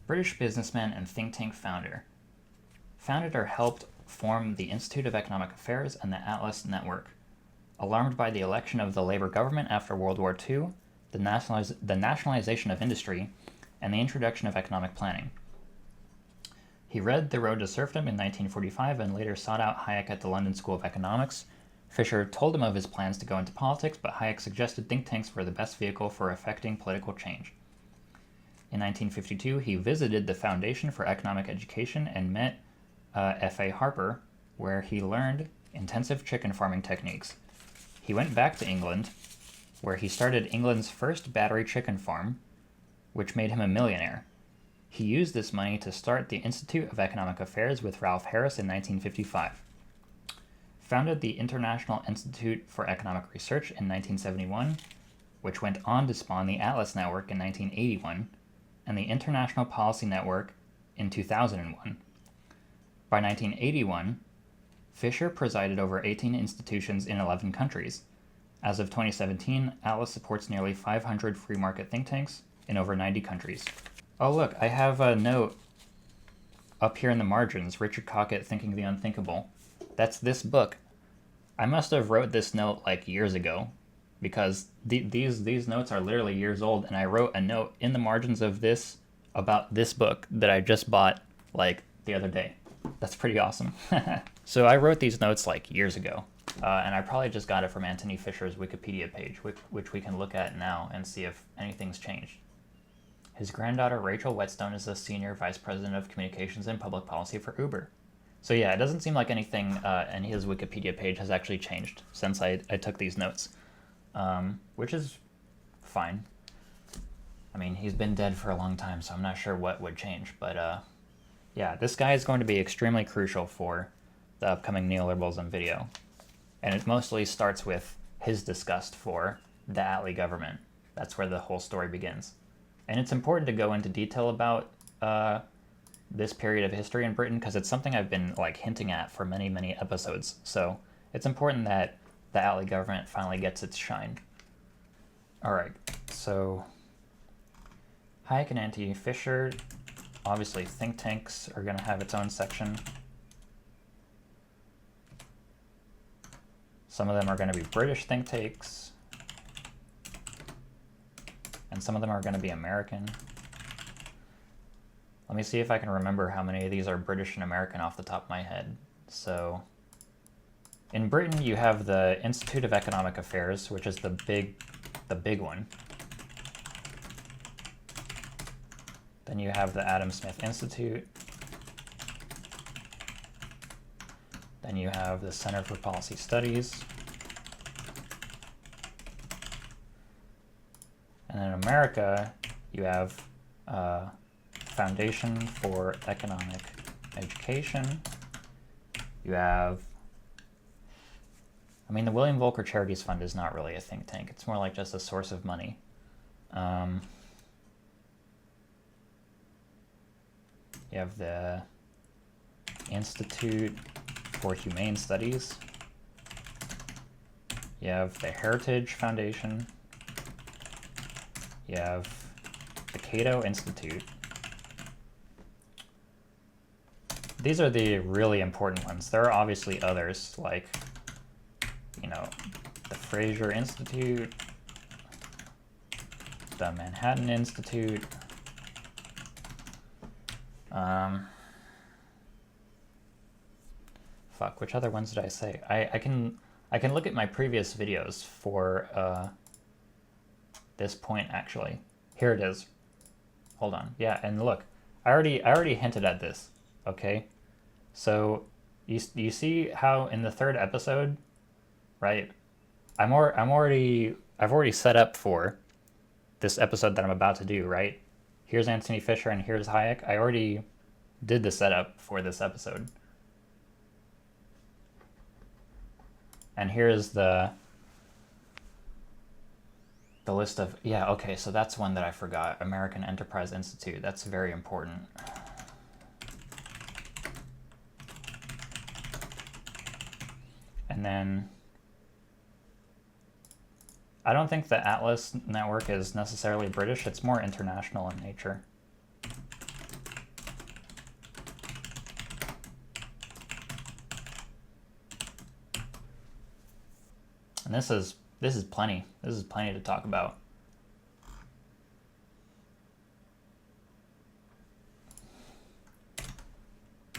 British businessman and think tank founder. Founded or helped form the Institute of Economic Affairs and the Atlas Network. Alarmed by the election of the Labour government after World War II, the nationalization of industry, and the introduction of economic planning. He read The Road to Serfdom in 1945 and later sought out Hayek at the London School of Economics. Fisher told him of his plans to go into politics, but Hayek suggested think tanks were the best vehicle for effecting political change. In 1952, he visited the Foundation for Economic Education and met F.A. Harper, where he learned intensive chicken farming techniques. He went back to England, where he started England's first battery chicken farm, which made him a millionaire. He used this money to start the Institute of Economic Affairs with Ralph Harris in 1955. Founded the International Institute for Economic Research in 1971, which went on to spawn the Atlas Network in 1981, and the International Policy Network in 2001. By 1981, Fisher presided over 18 institutions in 11 countries. As of 2017, Atlas supports nearly 500 free market think tanks in over 90 countries. Oh look, I have a note up here in the margins, Richard Cockett, Thinking the Unthinkable. That's this book. I must have wrote this note like years ago, because these notes are literally years old, and I wrote a note in the margins of this about this book that I just bought like the other day. That's pretty awesome. So I wrote these notes like years ago, and I probably just got it from Anthony Fisher's Wikipedia page, which we can look at now and see if anything's changed. His granddaughter Rachel Whetstone is the Senior Vice President of Communications and Public Policy for Uber. So yeah, it doesn't seem like anything in his Wikipedia page has actually changed since I took these notes, which is fine. I mean, he's been dead for a long time, so I'm not sure what would change. But yeah, this guy is going to be extremely crucial for the upcoming neoliberalism video. And it mostly starts with his disgust for the Attlee government. That's where the whole story begins. And it's important to go into detail about this period of history in Britain because it's something I've been like hinting at for many, many episodes. So it's important that the Attlee government finally gets its shine. All right, so Hayek and Anthony Fisher obviously think tanks are going to have its own section. Some of them are going to be British think tanks, and some of them are going to be American. Let me see if I can remember how many of these are British and American off the top of my head. So in Britain, you have the Institute of Economic Affairs, which is the big one. Then you have the Adam Smith Institute. Then you have the Center for Policy Studies. And in America, you have Foundation for Economic Education. You have, I mean, the William Volcker Charities Fund is not really a think tank. It's more like just a source of money. You have the Institute for Humane Studies. You have the Heritage Foundation. You have the Cato Institute. These are the really important ones. There are obviously others, like, you know, the Fraser Institute, the Manhattan Institute. Fuck, which other ones did I say? I can look at my previous videos for this point, actually. Here it is. Hold on. Yeah, and look, I already hinted at this. Okay, so you see how in the third episode, right? I've already set up for this episode that I'm about to do, right? Here's Anthony Fisher and here's Hayek. I already did the setup for this episode. And here's the list of, yeah, okay, so that's one that I forgot. American Enterprise Institute. That's very important. And then I don't think the Atlas network is necessarily British. It's more international in nature. And this is plenty. This is plenty to talk about.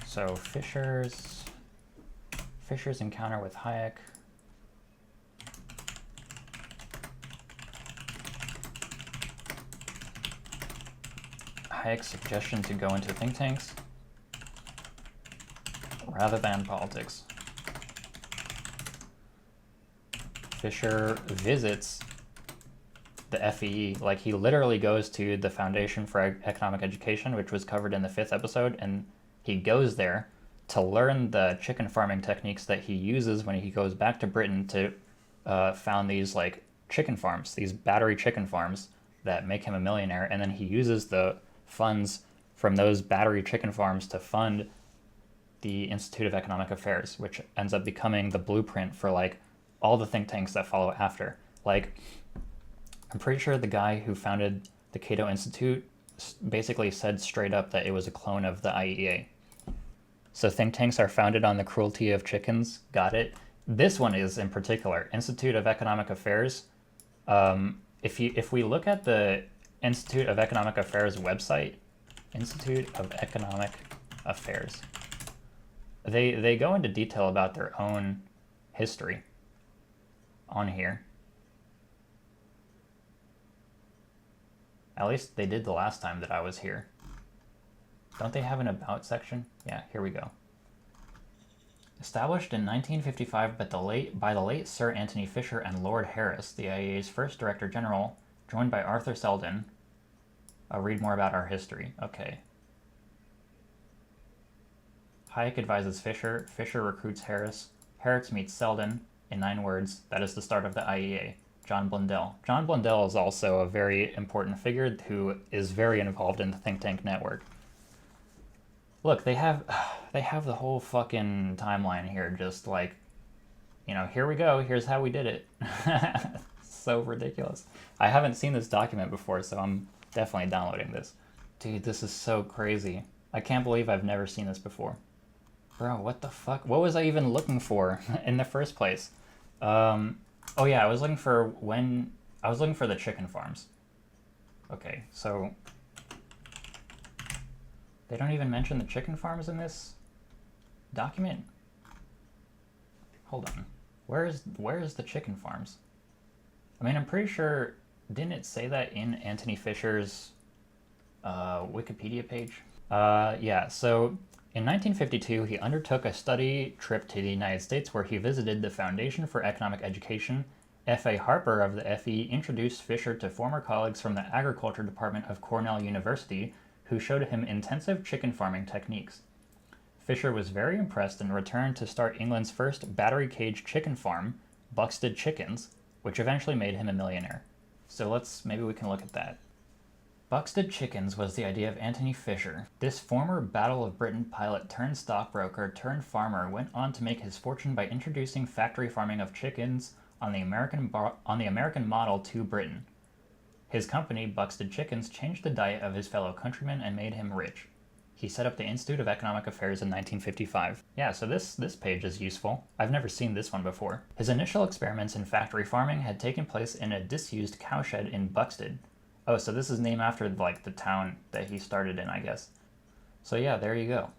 So Fisher's encounter with Hayek. Hayek's suggestion to go into think tanks rather than politics. Fisher visits the FEE, like he literally goes to the Foundation for Economic Education, which was covered in the 5th episode, and he goes there to learn the chicken farming techniques that he uses when he goes back to Britain to found these like chicken farms, these battery chicken farms that make him a millionaire, and then he uses the funds from those battery chicken farms to fund the Institute of Economic Affairs, which ends up becoming the blueprint for like all the think tanks that follow after. Like, I'm pretty sure the guy who founded the Cato Institute basically said straight up that it was a clone of the IEA. So think tanks are founded on the cruelty of chickens. Got it. This one is in particular, Institute of Economic Affairs. If we look at the Institute of Economic Affairs website, Institute of Economic Affairs, they go into detail about their own history on here. At least they did the last time that I was here. Don't they have an about section? Yeah, here we go. Established in 1955 by the late Sir Anthony Fisher and Lord Harris, the IEA's first Director General, joined by Arthur Selden. I'll read more about our history. Okay. Hayek advises Fisher. Fisher recruits Harris. Harris meets Selden. In 9 words, that is the start of the IEA. John Blundell. John Blundell is also a very important figure who is very involved in the think tank network. Look, they have the whole fucking timeline here, just like, you know, here we go, here's how we did it. So ridiculous. I haven't seen this document before, so I'm definitely downloading this. Dude, this is so crazy. I can't believe I've never seen this before. Bro, what the fuck? What was I even looking for in the first place? Oh yeah, I was looking for the chicken farms. Okay, so they don't even mention the chicken farms in this document? Hold on. Where is the chicken farms? I mean, I'm pretty sure, didn't it say that in Anthony Fisher's Wikipedia page? Yeah, so in 1952, he undertook a study trip to the United States where he visited the Foundation for Economic Education. F.A. Harper of the FE introduced Fisher to former colleagues from the Agriculture Department of Cornell University who showed him intensive chicken farming techniques. Fisher was very impressed and returned to start England's first battery-caged chicken farm, Buxted Chickens, which eventually made him a millionaire. So maybe we can look at that. Buxted Chickens was the idea of Anthony Fisher. This former Battle of Britain pilot turned stockbroker turned farmer went on to make his fortune by introducing factory farming of chickens on the American model to Britain. His company, Buxted Chickens, changed the diet of his fellow countrymen and made him rich. He set up the Institute of Economic Affairs in 1955. Yeah, so this page is useful. I've never seen this one before. His initial experiments in factory farming had taken place in a disused cowshed in Buxted. Oh, so this is named after, like, the town that he started in, I guess. So yeah, there you go.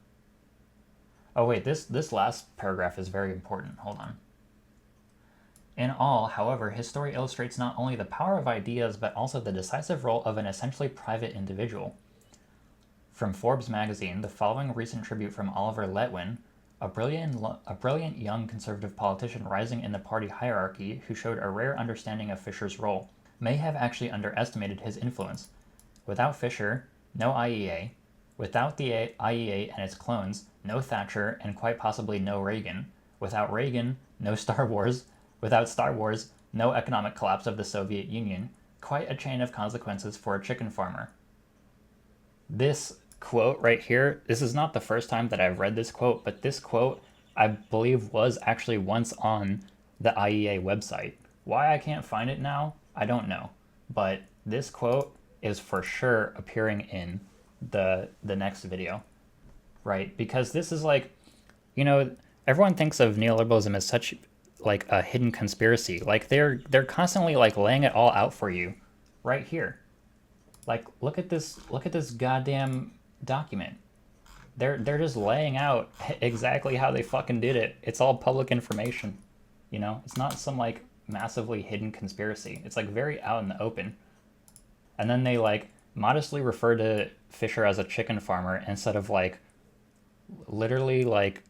Oh wait, this last paragraph is very important. Hold on. In all, however, his story illustrates not only the power of ideas, but also the decisive role of an essentially private individual. From Forbes magazine, the following recent tribute from Oliver Lewin, a brilliant young conservative politician rising in the party hierarchy who showed a rare understanding of Fisher's role, may have actually underestimated his influence. Without Fisher, no IEA. Without the IEA and its clones, no Thatcher and quite possibly no Reagan. Without Reagan, no Star Wars. Without Star Wars, no economic collapse of the Soviet Union. Quite a chain of consequences for a chicken farmer. This quote right here, this is not the first time that I've read this quote, but this quote, I believe, was actually once on the IEA website. Why I can't find it now, I don't know. But this quote is for sure appearing in the next video, right? Because this is like, you know, everyone thinks of neoliberalism as such like a hidden conspiracy. Like they're constantly like laying it all out for you right here. Like look at this goddamn document. They're just laying out exactly how they fucking did it. It's all public information. You know, it's not some like massively hidden conspiracy. It's like very out in the open. And then they like modestly refer to Fisher as a chicken farmer instead of like literally like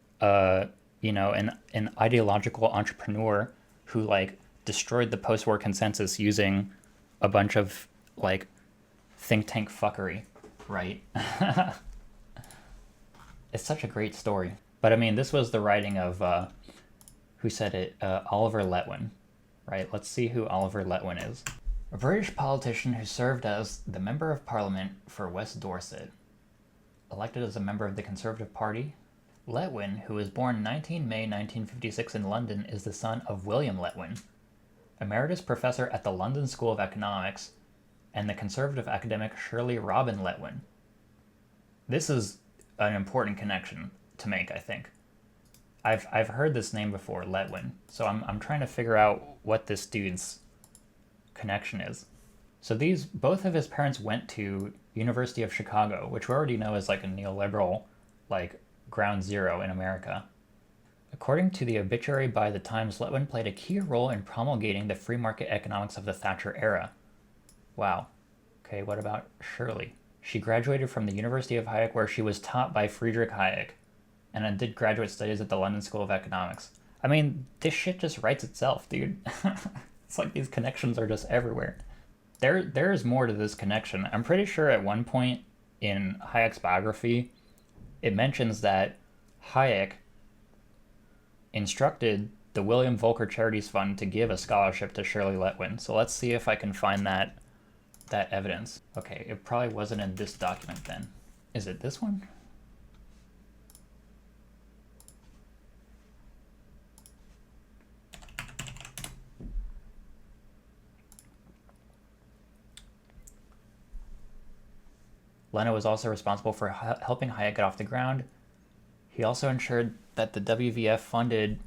you know, an ideological entrepreneur who like destroyed the post-war consensus using a bunch of like think tank fuckery, right? It's such a great story. But I mean, this was the writing of who said it? Oliver Lewin, right? Let's see who Oliver Lewin is. A British politician who served as the Member of Parliament for West Dorset. Elected as a member of the Conservative Party, Lewin, who was born 19 May 1956 in London, is the son of William Lewin, emeritus professor at the London School of Economics, and the conservative academic Shirley Robin Lewin. This is an important connection to make, I think. I've heard this name before, Lewin, so I'm trying to figure out what this dude's connection is. So both of his parents went to University of Chicago, which we already know is like a neoliberal, like ground zero in America. According to the obituary by the Times, Lewin played a key role in promulgating the free market economics of the Thatcher era. Wow. Okay, what about Shirley? She graduated from the University of Hayek, where she was taught by Friedrich Hayek, and then did graduate studies at the London School of Economics. I mean, this shit just writes itself, dude. It's like these connections are just everywhere. There is more to this connection. I'm pretty sure at one point in Hayek's biography, it mentions that Hayek instructed the William Volcker Charities Fund to give a scholarship to Shirley Lewin. So let's see if I can find that evidence. Okay, it probably wasn't in this document then. Is it this one? Leno was also responsible for helping Hayek get off the ground. He also ensured that the WVF funded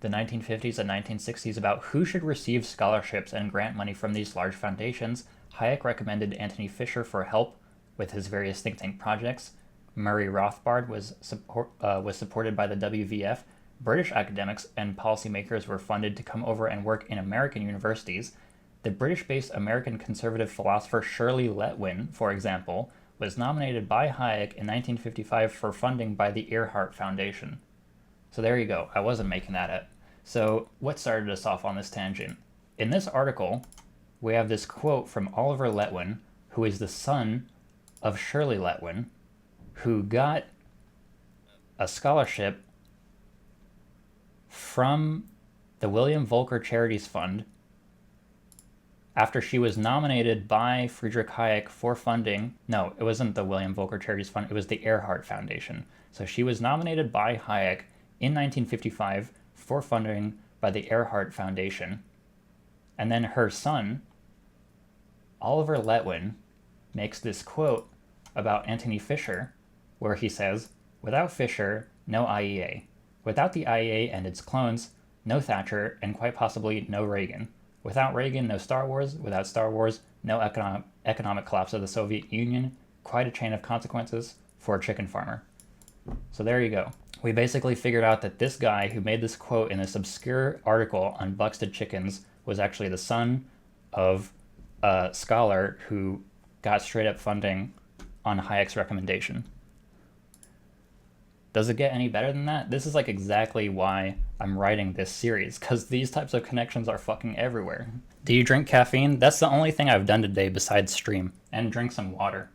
the 1950s and 1960s about who should receive scholarships and grant money from these large foundations. Hayek recommended Anthony Fisher for help with his various think tank projects. Murray Rothbard was supported by the WVF. British academics and policymakers were funded to come over and work in American universities. The British-based American conservative philosopher Shirley Lewin, for example, was nominated by Hayek in 1955 for funding by the Earhart Foundation. So there you go. I wasn't making that up. So what started us off on this tangent? In this article, we have this quote from Oliver Letwin, who is the son of Shirley Letwin, who got a scholarship from the William Volcker Charities Fund after she was nominated by Friedrich Hayek for funding. No, it wasn't the William Volcker Charities Fund, it was the Earhart Foundation. So she was nominated by Hayek in 1955 for funding by the Earhart Foundation. And then her son, Oliver Letwin, makes this quote about Anthony Fisher, where he says, "Without Fisher, no IEA. Without the IEA and its clones, no Thatcher, and quite possibly no Reagan. Without Reagan, no Star Wars. Without Star Wars, no economic collapse of the Soviet Union. Quite a chain of consequences for a chicken farmer." So there you go. We basically figured out that this guy who made this quote in this obscure article on Buxted chickens was actually the son of a scholar who got straight up funding on Hayek's recommendation. Does it get any better than that? This is like exactly why I'm writing this series, because these types of connections are fucking everywhere. Do you drink caffeine? That's the only thing I've done today besides stream. And drink some water.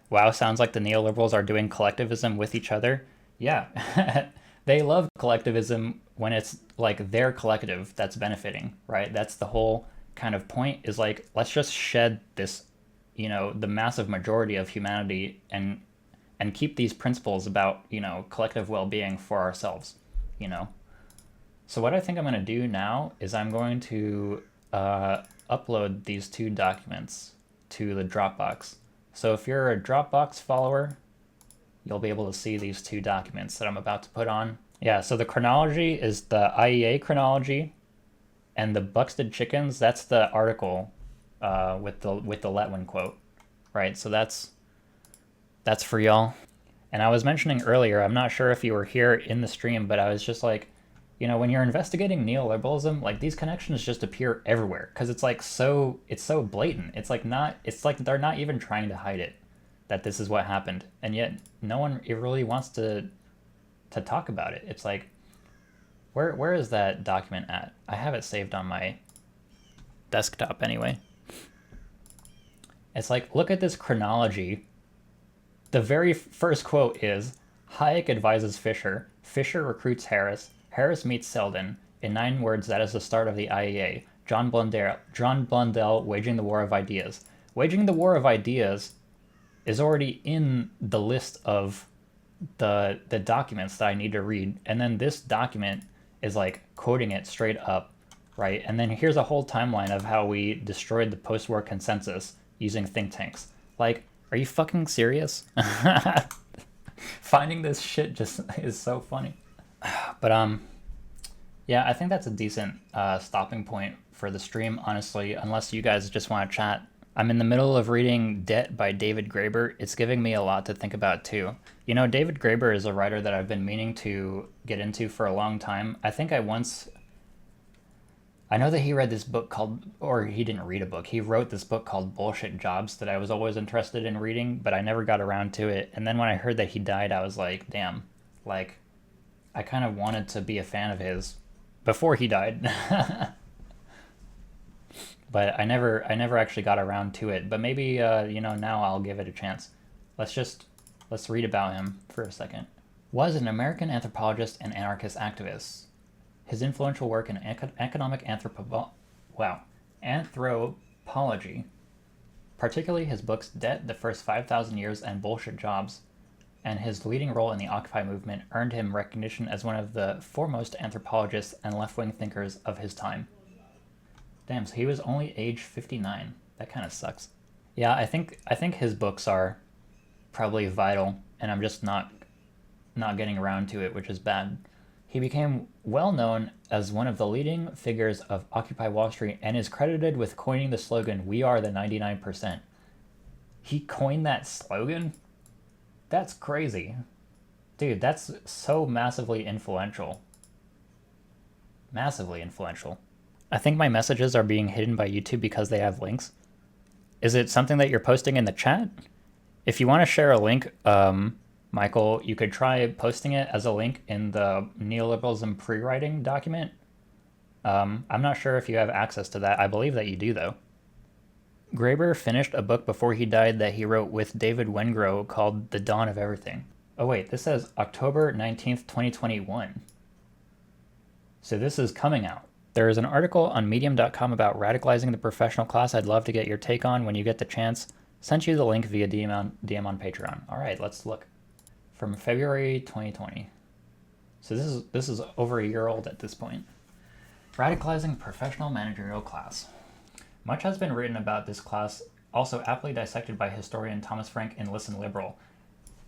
Wow, sounds like the neoliberals are doing collectivism with each other. Yeah, they love collectivism when it's like their collective that's benefiting, right? That's the whole kind of point, is like, let's just shed this, the massive majority of humanity and keep these principles about, collective well-being for ourselves, So what I think I'm going to do now is I'm going to upload these two documents to the Dropbox. So if you're a Dropbox follower, you'll be able to see these two documents that I'm about to put on. Yeah, so the chronology is the IEA chronology, and the Buxted chickens, that's the article with the Letwin quote, right? So that's for y'all. And I was mentioning earlier, I'm not sure if you were here in the stream, but I was just like, when you're investigating neoliberalism, like these connections just appear everywhere because it's like it's so blatant. It's like they're not even trying to hide it, that this is what happened, and yet no one really wants to talk about it. It's like, where is that document at? I have it saved on my desktop anyway. It's like, look at this chronology. The very first quote is, Hayek advises Fisher. Fisher recruits Harris. Harris meets Selden. In 9 words, that is the start of the IEA. John Blundell, Waging the War of Ideas. Waging the War of Ideas is already in the list of the documents that I need to read. And then this document is like quoting it straight up, right? And then here's a whole timeline of how we destroyed the post-war consensus using think tanks. Like, are you fucking serious? Finding this shit just is so funny. But yeah, I think that's a decent stopping point for the stream, honestly, unless you guys just want to chat. I'm in the middle of reading Debt by David Graeber. It's giving me a lot to think about too. David Graeber is a writer that I've been meaning to get into for a long time. I know that he read this book called, or he didn't read a book, he wrote this book called Bullshit Jobs that I was always interested in reading, but I never got around to it. And then when I heard that he died, I was like, damn, like, I kind of wanted to be a fan of his before he died. But I never actually got around to it. But maybe, now I'll give it a chance. Let's read about him for a second. Was an American anthropologist and anarchist activist. His influential work in economic anthropology, particularly his books Debt, The First 5,000 Years, and Bullshit Jobs, and his leading role in the Occupy movement earned him recognition as one of the foremost anthropologists and left-wing thinkers of his time. Damn, so he was only age 59. That kind of sucks. Yeah, I think his books are probably vital, and I'm just not getting around to it, which is bad. He became well known as one of the leading figures of Occupy Wall Street and is credited with coining the slogan, "We are the 99%." He coined that slogan? That's crazy. Dude, that's so massively influential. Massively influential. I think my messages are being hidden by YouTube because they have links. Is it something that you're posting in the chat? If you want to share a link, Michael, you could try posting it as a link in the neoliberalism pre-writing document. I'm not sure if you have access to that. I believe that you do, though. Graeber finished a book before he died that he wrote with David Wengrow called The Dawn of Everything. Oh wait, this says October 19th, 2021. So this is coming out. There is an article on medium.com about radicalizing the professional class I'd love to get your take on when you get the chance. Sent you the link via DM on Patreon. All right, let's look. From February 2020. So this is over a year old at this point. Radicalizing professional managerial class. Much has been written about this class, also aptly dissected by historian Thomas Frank in Listen Liberal.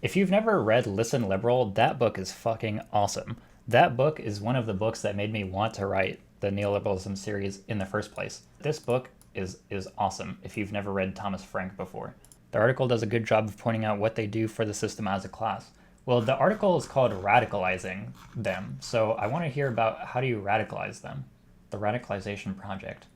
If you've never read Listen Liberal, that book is fucking awesome. That book is one of the books that made me want to write the neoliberalism series in the first place. This book is awesome if you've never read Thomas Frank before. The article does a good job of pointing out what they do for the system as a class. Well, the article is called Radicalizing Them, so I want to hear about how do you radicalize them? The Radicalization Project.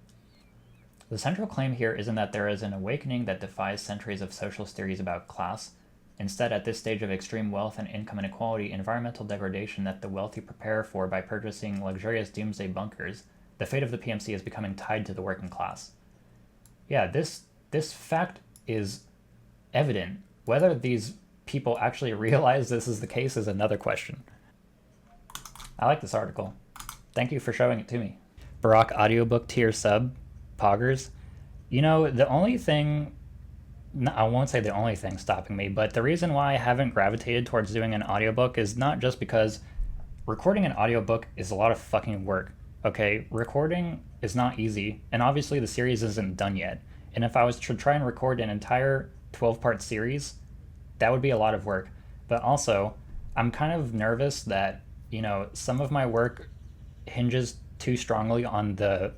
The central claim here isn't that there is an awakening that defies centuries of socialist theories about class. Instead, at this stage of extreme wealth and income inequality, environmental degradation that the wealthy prepare for by purchasing luxurious doomsday bunkers, the fate of the PMC is becoming tied to the working class. Yeah, this fact is evident. Whether these people actually realize this is the case is another question. I like this article. Thank you for showing it to me. Barack audiobook tier sub, Poggers. You know, the only thing, I won't say the only thing stopping me, but the reason why I haven't gravitated towards doing an audiobook is not just because recording an audiobook is a lot of fucking work. Okay, recording is not easy, and obviously the series isn't done yet. And if I was to try and record an entire 12-part series, that would be a lot of work. But also, I'm kind of nervous that, some of my work hinges too strongly on the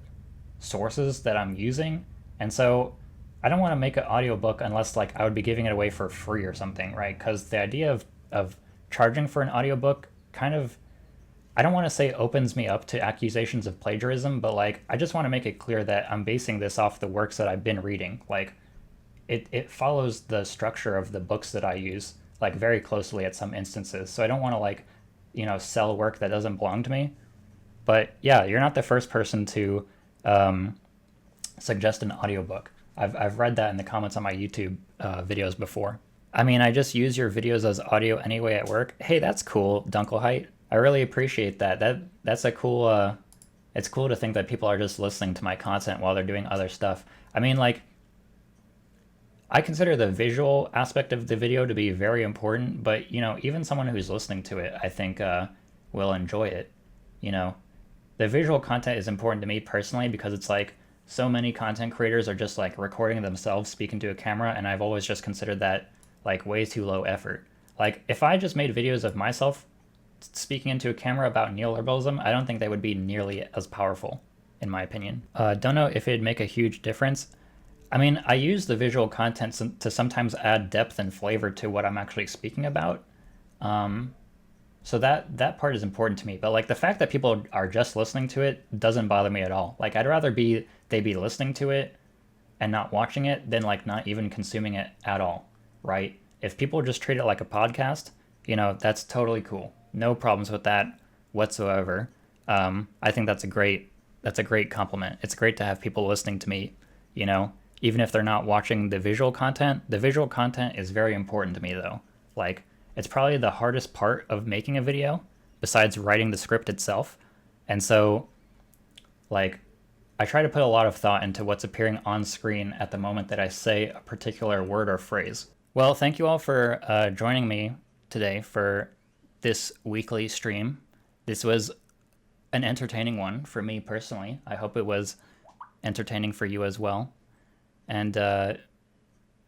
sources that I'm using. And so I don't want to make an audiobook unless I would be giving it away for free or something, right? Because the idea of charging for an audiobook kind of, I don't want to say opens me up to accusations of plagiarism, but I just want to make it clear that I'm basing this off the works that I've been reading. It follows the structure of the books that I use very closely at some instances. So I don't want to sell work that doesn't belong to me. But yeah, you're not the first person to suggest an audiobook. I've read that in the comments on my YouTube videos before. I mean, I just use your videos as audio anyway at work. Hey, that's cool, Dunkelheit. I really appreciate that. That's a cool. It's cool to think that people are just listening to my content while they're doing other stuff. I mean, I consider the visual aspect of the video to be very important, but even someone who's listening to it, I think, will enjoy it. The visual content is important to me personally because it's so many content creators are just recording themselves speaking to a camera, and I've always just considered that way too low effort. If I just made videos of myself speaking into a camera about neoliberalism, I don't think they would be nearly as powerful, in my opinion. Don't know if it'd make a huge difference. I mean, I use the visual content to sometimes add depth and flavor to what I'm actually speaking about. So that part is important to me. But the fact that people are just listening to it doesn't bother me at all. I'd rather they be listening to it and not watching it than not even consuming it at all, right? If people just treat it like a podcast, that's totally cool. No problems with that whatsoever. I think that's a great compliment. It's great to have people listening to me, even if they're not watching the visual content. The visual content is very important to me though. It's probably the hardest part of making a video besides writing the script itself. And so I try to put a lot of thought into what's appearing on screen at the moment that I say a particular word or phrase. Well, thank you all for joining me today for this weekly stream. This was an entertaining one for me personally. I hope it was entertaining for you as well. And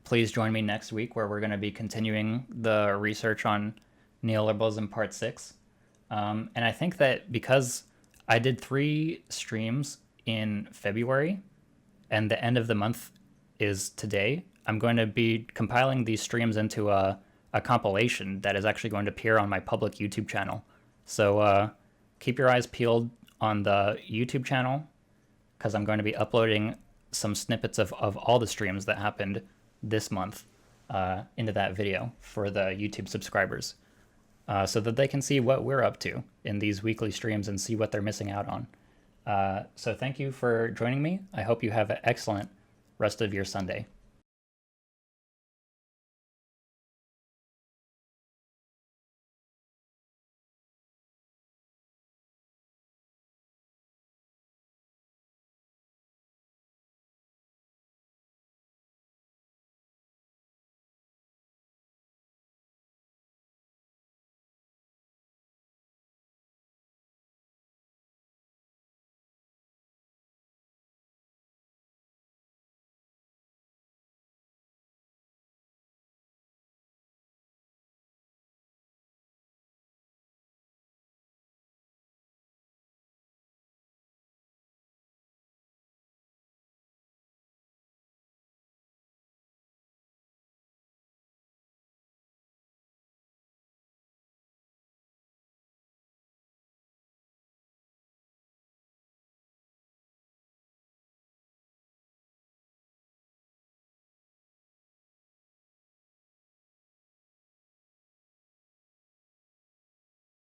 please join me next week where we're going to be continuing the research on neoliberalism part 6. And I think that because I did 3 streams in February and the end of the month is today, I'm going to be compiling these streams into a compilation that is actually going to appear on my public YouTube channel. So keep your eyes peeled on the YouTube channel because I'm going to be uploading some snippets of all the streams that happened this month into that video for the YouTube subscribers so that they can see what we're up to in these weekly streams and see what they're missing out on. So thank you for joining me. I hope you have an excellent rest of your Sunday.